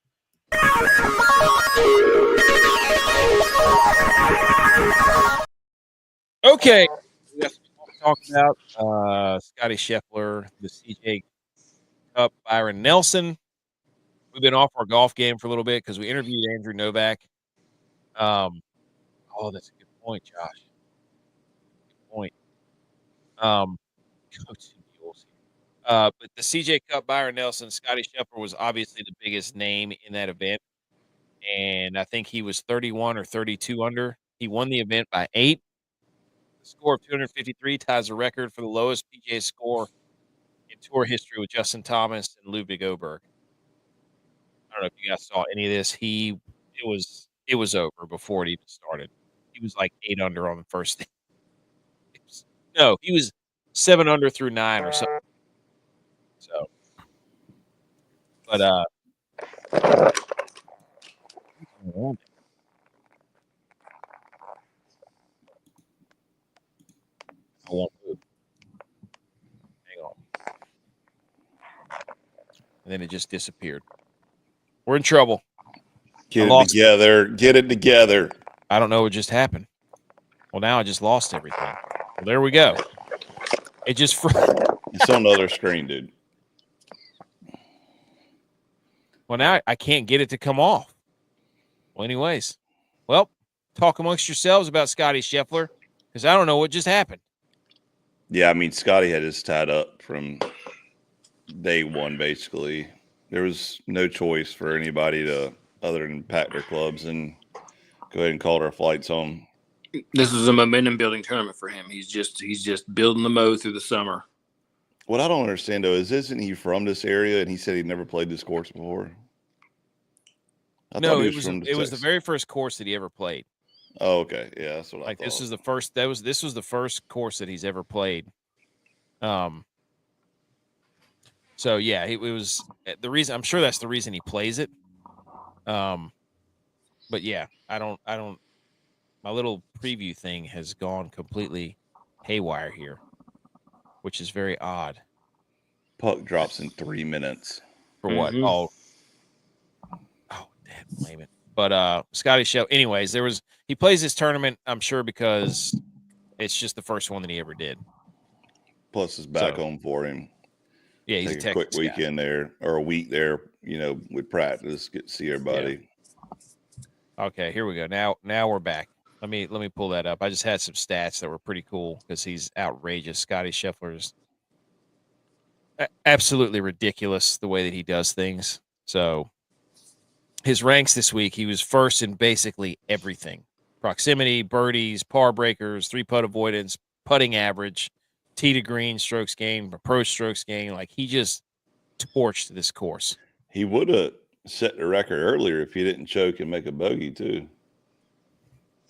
Okay. We got some to talk about. Scottie Scheffler, the CJ Cup Byron Nelson. We've been off our golf game for a little bit because we interviewed Andrew Novak. Oh, that's a good point, Josh. Good point. But the CJ Cup Byron Nelson, Scottie Scheffler was obviously the biggest name in that event. And I think he was 31 or 32 under. He won the event by 8. The score of 253 ties a record for the lowest PGA score in tour history with Justin Thomas and Ludwig Oberg. I don't know if you guys saw any of this. It was over before it even started. He was like 8 under on the first thing. He was 7 under through 9 or something. So, but I won't move. Hang on. And then it just disappeared. We're in trouble. Get it together. Get it together. I don't know what just happened. Well, now I just lost everything. Well, there we go. It just It's on the other screen, dude. Well, now I can't get it to come off. Well, anyways. Well, talk amongst yourselves about Scottie Scheffler. because I don't know what just happened. Yeah, I mean, Scottie had us tied up from day one, basically. There was no choice for anybody to, other than pack their clubs and go ahead and call their flights home. This is a momentum building tournament for him. He's just building the mo through the summer. What I don't understand, though, is isn't he from this area? And he said he'd never played this course before. No, it was the very first course that he ever played. Oh, okay. Yeah, that's what I thought. This is the first. This was the first course that he's ever played. So yeah, it was the reason. I'm sure that's the reason he plays it. But yeah, I don't. My little preview thing has gone completely haywire here, which is very odd. Puck drops in 3 minutes. For what? Oh, damn, blame it. But Scottie Scheffler. Anyways, he plays this tournament, I'm sure, because it's just the first one that he ever did. Plus, it's back home for him. Yeah, he's take a quick weekend there or a week there. With practice, get to see everybody. Yeah. Okay, here we go. Now we're back. Let me pull that up. I just had some stats that were pretty cool because he's outrageous. Scottie Scheffler's absolutely ridiculous the way that he does things. So his ranks this week, he was first in basically everything: proximity, birdies, par breakers, 3-putt avoidance, putting average, tee to green strokes gained, approach strokes gained. Like, he just torched this course. He would have set the record earlier if he didn't choke and make a bogey too.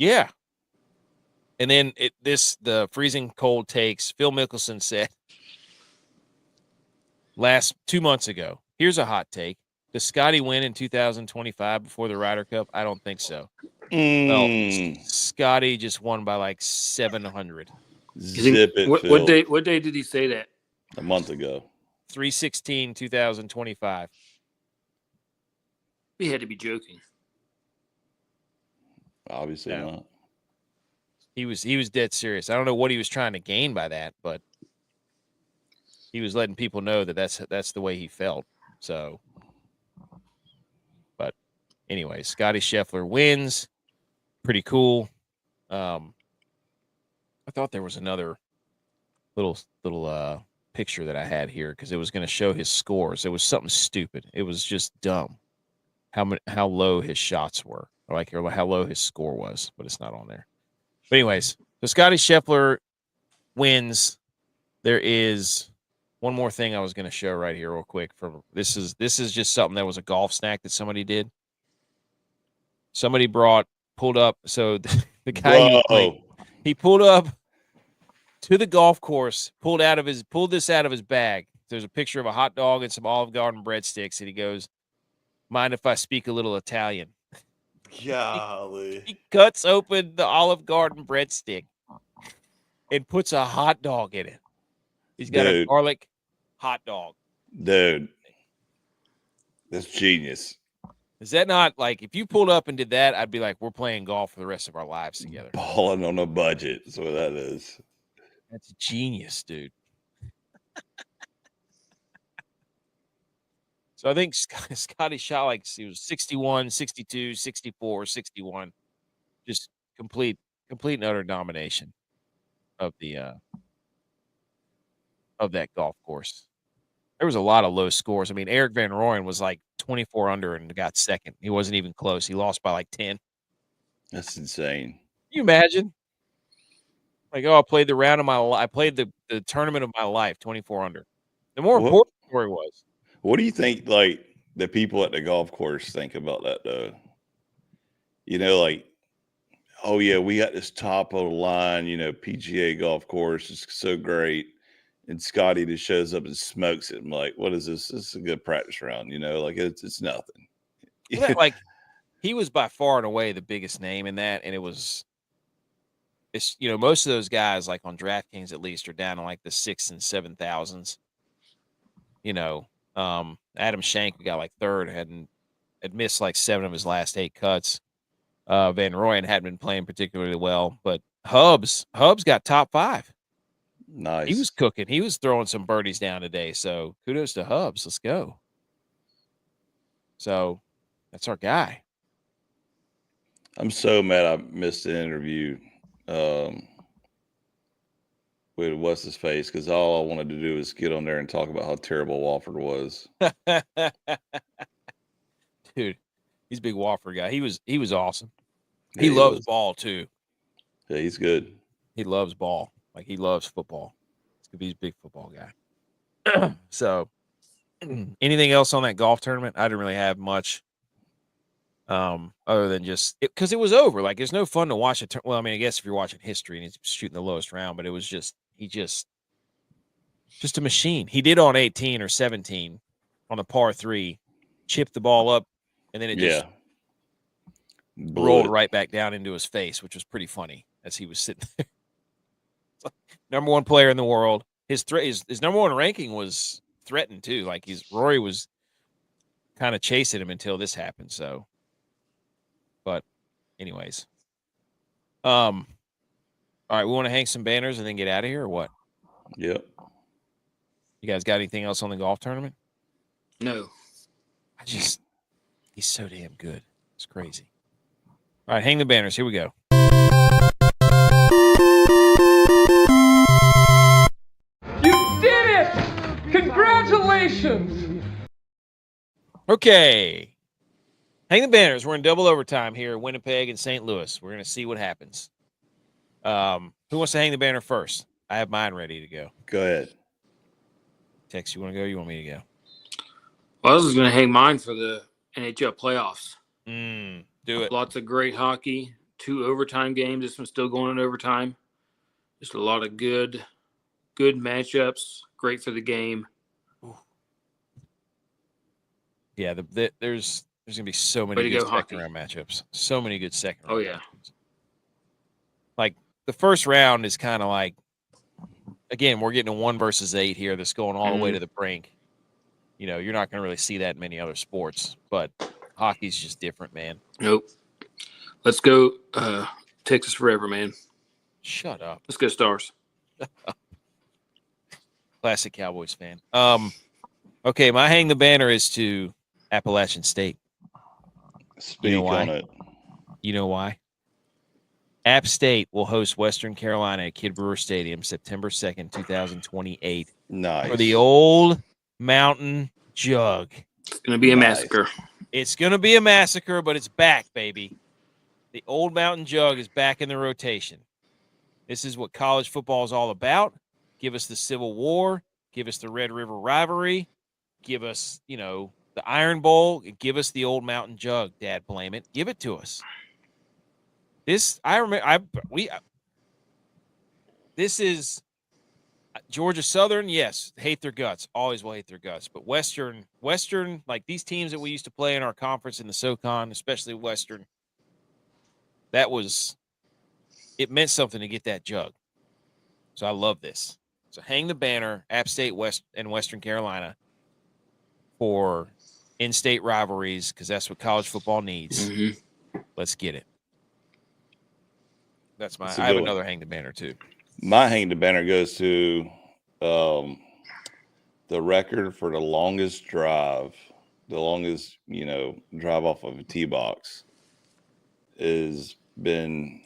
Yeah. And then the freezing cold takes. Phil Mickelson said 2 months ago, here's a hot take: does Scottie win in 2025 before the Ryder Cup? I don't think so. Well, Scottie just won by like 700. Zip it, Phil. What day did he say that? A month ago. 3/16/2025. He had to be joking. Obviously not. He was dead serious. I don't know what he was trying to gain by that, but he was letting people know that that's the way he felt. So, but anyway, Scottie Scheffler wins. Pretty cool. I thought there was another little picture that I had here because it was going to show his scores. It was something stupid. It was just dumb. How low his shots were, or how low his score was, but it's not on there. But anyways, so Scottie Scheffler wins. There is one more thing I was going to show right here real quick. This is just something that was a golf snack that somebody did. Somebody pulled up. So the guy he pulled up to the golf course, pulled this out of his bag. There's a picture of a hot dog and some Olive Garden breadsticks, and he goes, "Mind if I speak a little Italian?" Golly. He cuts open the Olive Garden breadstick and puts a hot dog in it. He's got a garlic hot dog. Dude, that's genius. Is that not like, if you pulled up and did that, I'd be like, we're playing golf for the rest of our lives together. Balling on a budget is what that is. That's genius, dude. So I think Scottie shot like he was 61, 62, 64, 61. Just complete and utter domination of that golf course. There was a lot of low scores. I mean, Eric Van Rooyen was like 24 under and got second. He wasn't even close. He lost by like 10. That's insane. Can you imagine? Like, I played the round of my life. I played the tournament of my life, 24 under. The more important story was. What do you think, like, the people at the golf course think about that, though? Like, oh, yeah, we got this top of the line, PGA golf course. It's so great. And Scottie just shows up and smokes it. I'm like, what is this? This is a good practice round, like it's nothing. Like, he was by far and away the biggest name in that, and it's most of those guys, like on DraftKings at least, are down in like the 6,000s and 7,000s. Adam Schenk got like third, had missed like 7 of his last 8 cuts. Van Rooyen hadn't been playing particularly well, but Hubs got top 5. Nice. He was cooking. He was throwing some birdies down today. So kudos to Hubs. Let's go. So that's our guy. I'm so mad I missed the interview. with what's his face, because all I wanted to do is get on there and talk about how terrible Wofford was. Dude, he's a big Wofford guy. He was awesome. Yeah, he loves was. ball too. Yeah, he's good. He loves ball. Like he loves football. He's a big football guy. So, anything else on that golf tournament? I didn't really have much. Other than just because it was over. Like, it's no fun to watch it. Well, I mean, I guess if you're watching history and he's shooting the lowest round, but it was just a machine. He did on 18 or 17 on a par 3, chipped the ball up, and then it just rolled right back down into his face, which was pretty funny as he was sitting there. Number 1 player in the world. His number 1 ranking was threatened too. Like Rory was kind of chasing him until this happened. So. But anyways, all right, we want to hang some banners and then get out of here or what? Yep. You guys got anything else on the golf tournament? No. He's so damn good. It's crazy. All right, hang the banners. Here we go. You did it! Congratulations! Okay. Hang the banners. We're in double overtime here in Winnipeg and St. Louis. We're going to see what happens. Who wants to hang the banner first? I have mine ready to go. Go ahead. Tex, you want to go? You want me to go? Well, I was going to hang mine for the NHL playoffs. Do it. Lots of great hockey. 2 overtime games. This one's still going in overtime. Just a lot of good matchups. Great for the game. Yeah, there's going to be so many good second-round matchups. So many good second-round matchups. Like, the first round is kind of like, again, we're getting a 1 versus 8 here that's going all the way to the brink. You know, you're not going to really see that in many other sports, but hockey's just different, man. Nope. Let's go Texas forever, man. Shut up. Let's go Stars. Classic Cowboys fan. Okay, my hang the banner is to Appalachian State. Speak on it. You know why? App State will host Western Carolina at Kid Brewer Stadium September 2nd, 2028. Nice. For the old Mountain Jug. It's going to be a massacre. It's going to be a massacre, but it's back, baby. The old Mountain Jug is back in the rotation. This is what college football is all about. Give us the Civil War. Give us the Red River Rivalry. Give us, the Iron Bowl. Give us the old Mountain Jug, Dad, blame it. Give it to us. This is Georgia Southern, yes, hate their guts. Always will hate their guts. But Western, like these teams that we used to play in our conference in the SoCon, especially Western, it meant something to get that jug. So I love this. So hang the banner, App State West and Western Carolina for in-state rivalries, because that's what college football needs. Mm-hmm. Let's get it. That's I have another hang the banner too. My hang the banner goes to the record for the longest drive, drive off of a tee box has been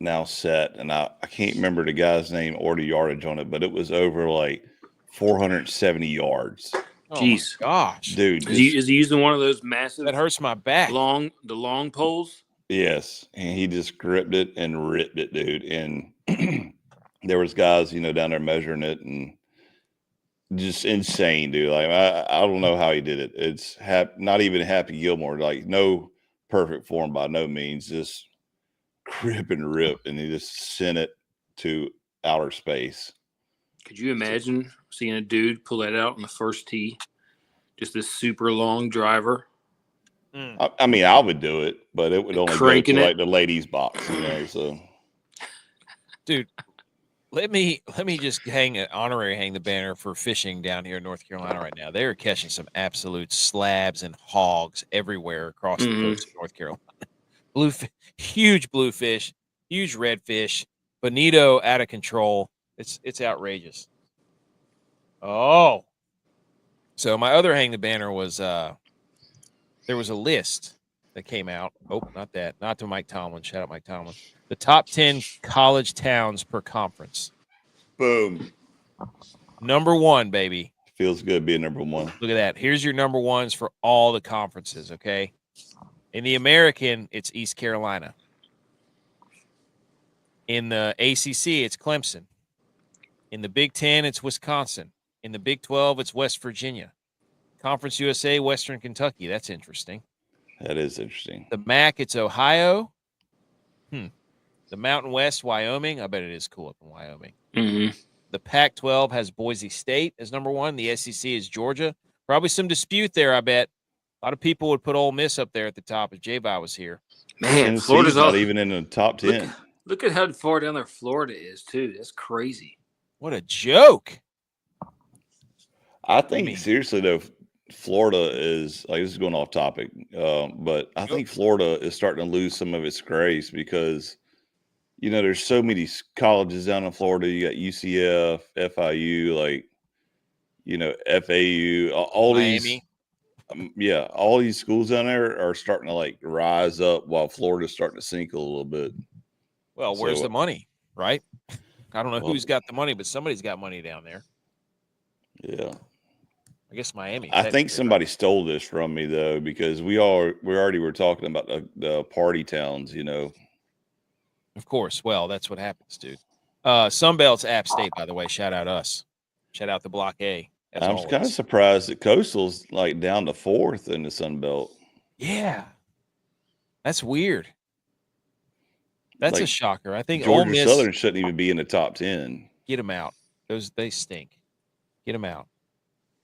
now set. And I can't remember the guy's name or the yardage on it, but it was over like 470 yards. Jeez. Oh gosh. Dude. Is he using one of those massive? That hurts my back. The long poles? Yes. And he just gripped it and ripped it, dude. And there was guys, down there measuring it, and just insane, dude. Like, I don't know how he did it. It's not even Happy Gilmore, like no perfect form by no means, just grip and rip, and he just sent it to outer space. Could you imagine seeing a dude pull that out on the first tee? Just this super long driver. I mean, I would do it, but it would only go to like the ladies' box, so. Dude, let me just hang the banner for fishing down here in North Carolina right now. They're catching some absolute slabs and hogs everywhere across the coast of North Carolina. Huge bluefish, huge redfish, bonito out of control. It's outrageous. Oh. So my other hang the banner was there was a list that came out. Oh, not that. Not to Mike Tomlin. Shout out Mike Tomlin. The top 10 college towns per conference. Boom. Number one, baby. Feels good being number one. Look at that. Here's your number ones for all the conferences, okay? In the American, it's East Carolina. In the ACC, it's Clemson. In the Big Ten, it's Wisconsin. In the Big 12, it's West Virginia. Conference USA, Western Kentucky. That's interesting. That is interesting. The MAC, it's Ohio. The Mountain West, Wyoming. I bet it is cool up in Wyoming. Mm-hmm. The Pac-12 has Boise State as number one. The SEC is Georgia. Probably some dispute there, I bet. A lot of people would put Ole Miss up there at the top if J-Vi was here. Man, Tennessee's Florida's not all, even in the top 10. Look at how far down there Florida is, too. That's crazy. What a joke. I think, seriously, though, Florida is, like, this is going off topic, but I think Florida is starting to lose some of its grace because, you know, there's so many colleges down in Florida. You got UCF, FIU, like, you know, FAU, all Miami. these, all these schools down there are starting to, like, rise up while Florida's starting to sink a little bit. Well, where's the money, right? I don't know Well, who's got the money, but somebody's got money down there. Yeah. I guess Miami. I think somebody stole this from me, though, because we already were talking about the party towns, you know. Of course. Well, that's what happens, dude. Sunbelt's App State, by the way. Shout out us. Shout out the Block A. I'm kind of surprised that Coastal's like down to 4th in the Sun Belt. Yeah. That's weird. That's Like, a shocker. I think Ole Georgia Miss, Southern shouldn't even be in the top 10. get them out. They stink. Get them out.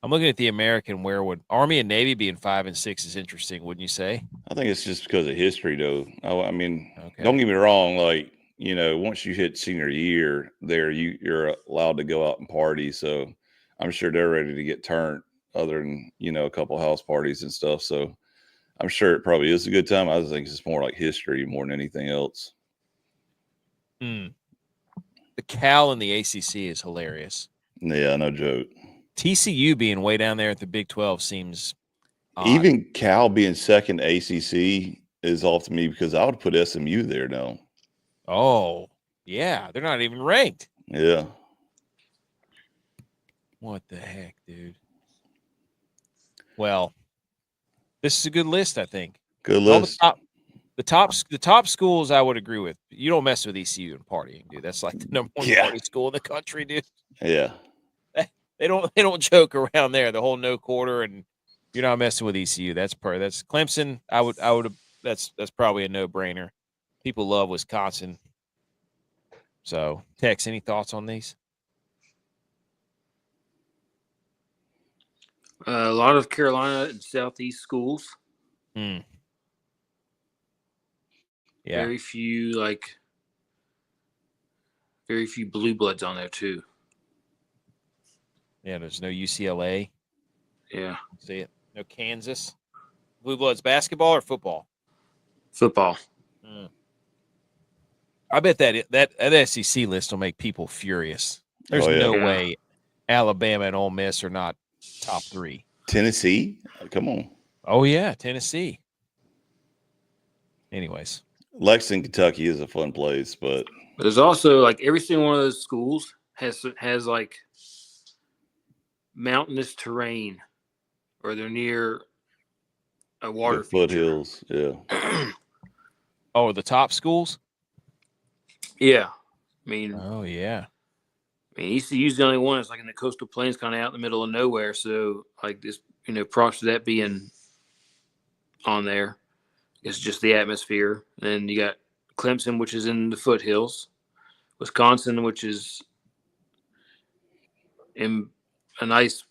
I'm looking at the American. Where would Army and Navy being 5 and 6 is interesting, wouldn't you say? I think it's just because of history, though. I mean, Okay. don't get me wrong. Like, you know, once you hit senior year, you're allowed to go out and party. So I'm sure they're ready to get turned, other than, you know, a couple house parties and stuff. So I'm sure it probably is a good time. I just think it's more like history more than anything else. The Cal in the ACC is hilarious. Yeah, no joke. TCU being way down there at the Big 12 seems odd. Even Cal being second ACC is off to me because I would put SMU there now. Oh, yeah. They're not even ranked. Yeah. What the heck, dude? Well, this is a good list, I think. Good All list. the top schools I would agree with. You don't mess with ECU and partying, dude. That's like the number one party school in the country, dude. Yeah. They don't joke around there. The whole no quarter, and you're not messing with ECU. That's Clemson. I would that's probably a no-brainer. People love Wisconsin. So, Tex, any thoughts on these? A lot of Carolina and Southeast schools. Yeah. Very few blue bloods on there too. Yeah, there's no UCLA. Yeah. See it? No Kansas. Blue Bloods basketball or football? Football. I bet that SEC list will make people furious. There's no way Alabama and Ole Miss are not top 3. Tennessee? Come on. Oh, yeah, Tennessee. Anyways. Lexington, Kentucky is a fun place, but there's also like every single one of those schools has like mountainous terrain, or they're near a water foothills. Yeah. Oh, the top schools? Yeah. I mean, oh, yeah. I mean, ECU's the only one that's like in the coastal plains, kind of out in the middle of nowhere. So, like this, you know, props to that being on there. It's just the atmosphere. Then you got Clemson, which is in the foothills. Wisconsin, which is in a nice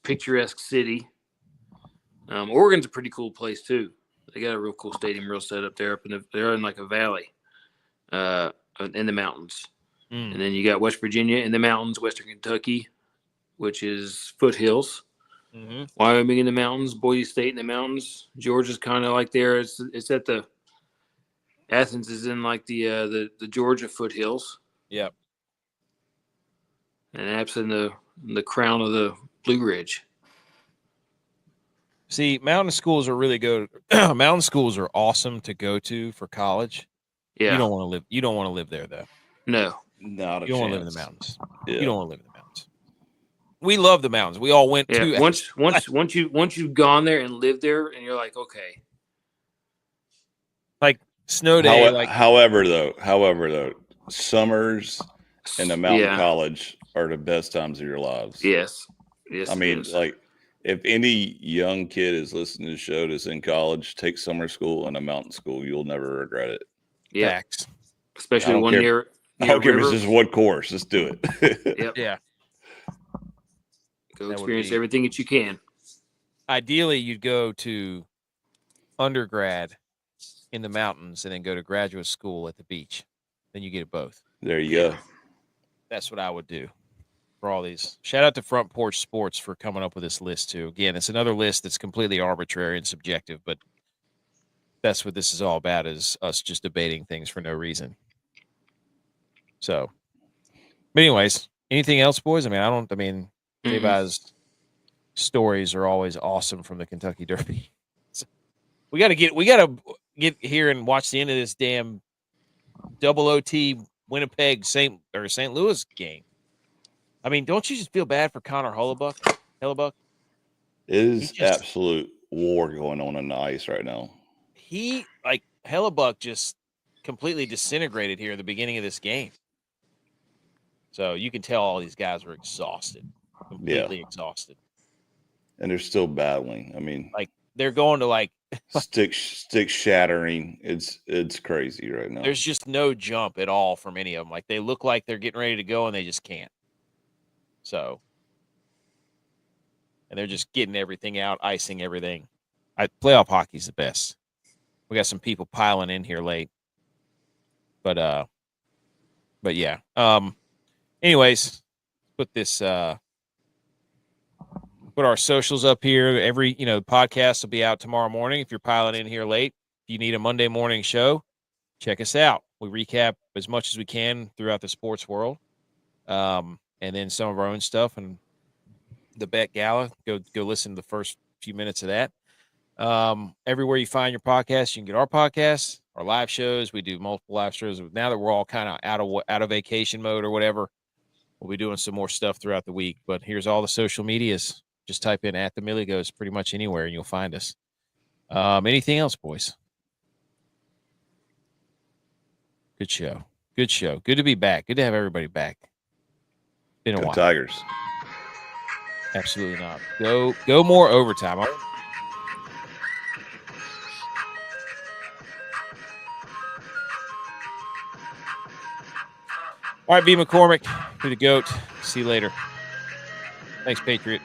picturesque city. Oregon's a pretty cool place too. They got a real cool stadium, real set up there. They're in like a valley, in the mountains. And then you got West Virginia in the mountains, Western Kentucky, which is foothills. Wyoming in the mountains, Boise State in the mountains. Georgia's kind of like there. It's at the Athens is in like the Georgia foothills. Yep. And App's in the crown of the Blue Ridge. See, mountain schools are really good. Mountain schools are awesome to go to for college. Yeah. You don't want to live there though. No. Not a You don't want to live in the chance. mountains. Yeah. You don't want to live in the mountains. We love the mountains. We all went to Once you've gone there and lived there, and you're like, okay, like snow day. However, though, summers in a mountain college are the best times of your lives. Yes. I mean, like, if any young kid is listening to the show that's in college, take summer school and a mountain school. You'll never regret it. Yeah. Facts. Especially one near I don't care if it's just one course. Just do it. Yep. Yeah. Go experience everything that you can. Ideally, you'd go to undergrad in the mountains and then go to graduate school at the beach. Then you get it both. There you go. That's what I would do for all these. Shout out to Front Porch Sports for coming up with this list, too. Again, it's another list that's completely arbitrary and subjective, but that's what this is all about, is us just debating things for no reason. So, but anyways, anything else, boys? J-Buzz stories are always awesome from the Kentucky Derby. So we got to get here and watch the end of this damn double OT Winnipeg St. Louis game. I mean, don't you just feel bad for Connor Hellebuck? It is absolute war going on the ice right now. Hellebuck just completely disintegrated here at the beginning of this game. So you can tell all these guys are exhausted, completely exhausted. And they're still battling. I mean, like they're going to stick shattering. It's crazy right now. There's just no jump at all from any of them. Like they look like they're getting ready to go and they just can't. So, and they're just getting everything out, icing everything. Playoff hockey's the best. We got some people piling in here late, but yeah. Anyways, put our socials up here. Every podcast will be out tomorrow morning. If you're piling in here late, if you need a Monday morning show, check us out. We recap as much as we can throughout the sports world, and then some of our own stuff and the Bet Gala. Go listen to the first few minutes of that. Everywhere you find your podcast, you can get our podcasts, our live shows. We do multiple live shows. Now that we're all kind of out of vacation mode or whatever, we'll be doing some more stuff throughout the week. But here's all the social medias. Just type in @TheMillie pretty much anywhere and you'll find us. Anything else, boys? Good show. Good to be back. Good to have everybody back. Been a while. Tigers. Absolutely not. Go more overtime. All right, B. McCormick, be the GOAT. See you later. Thanks, Patriot.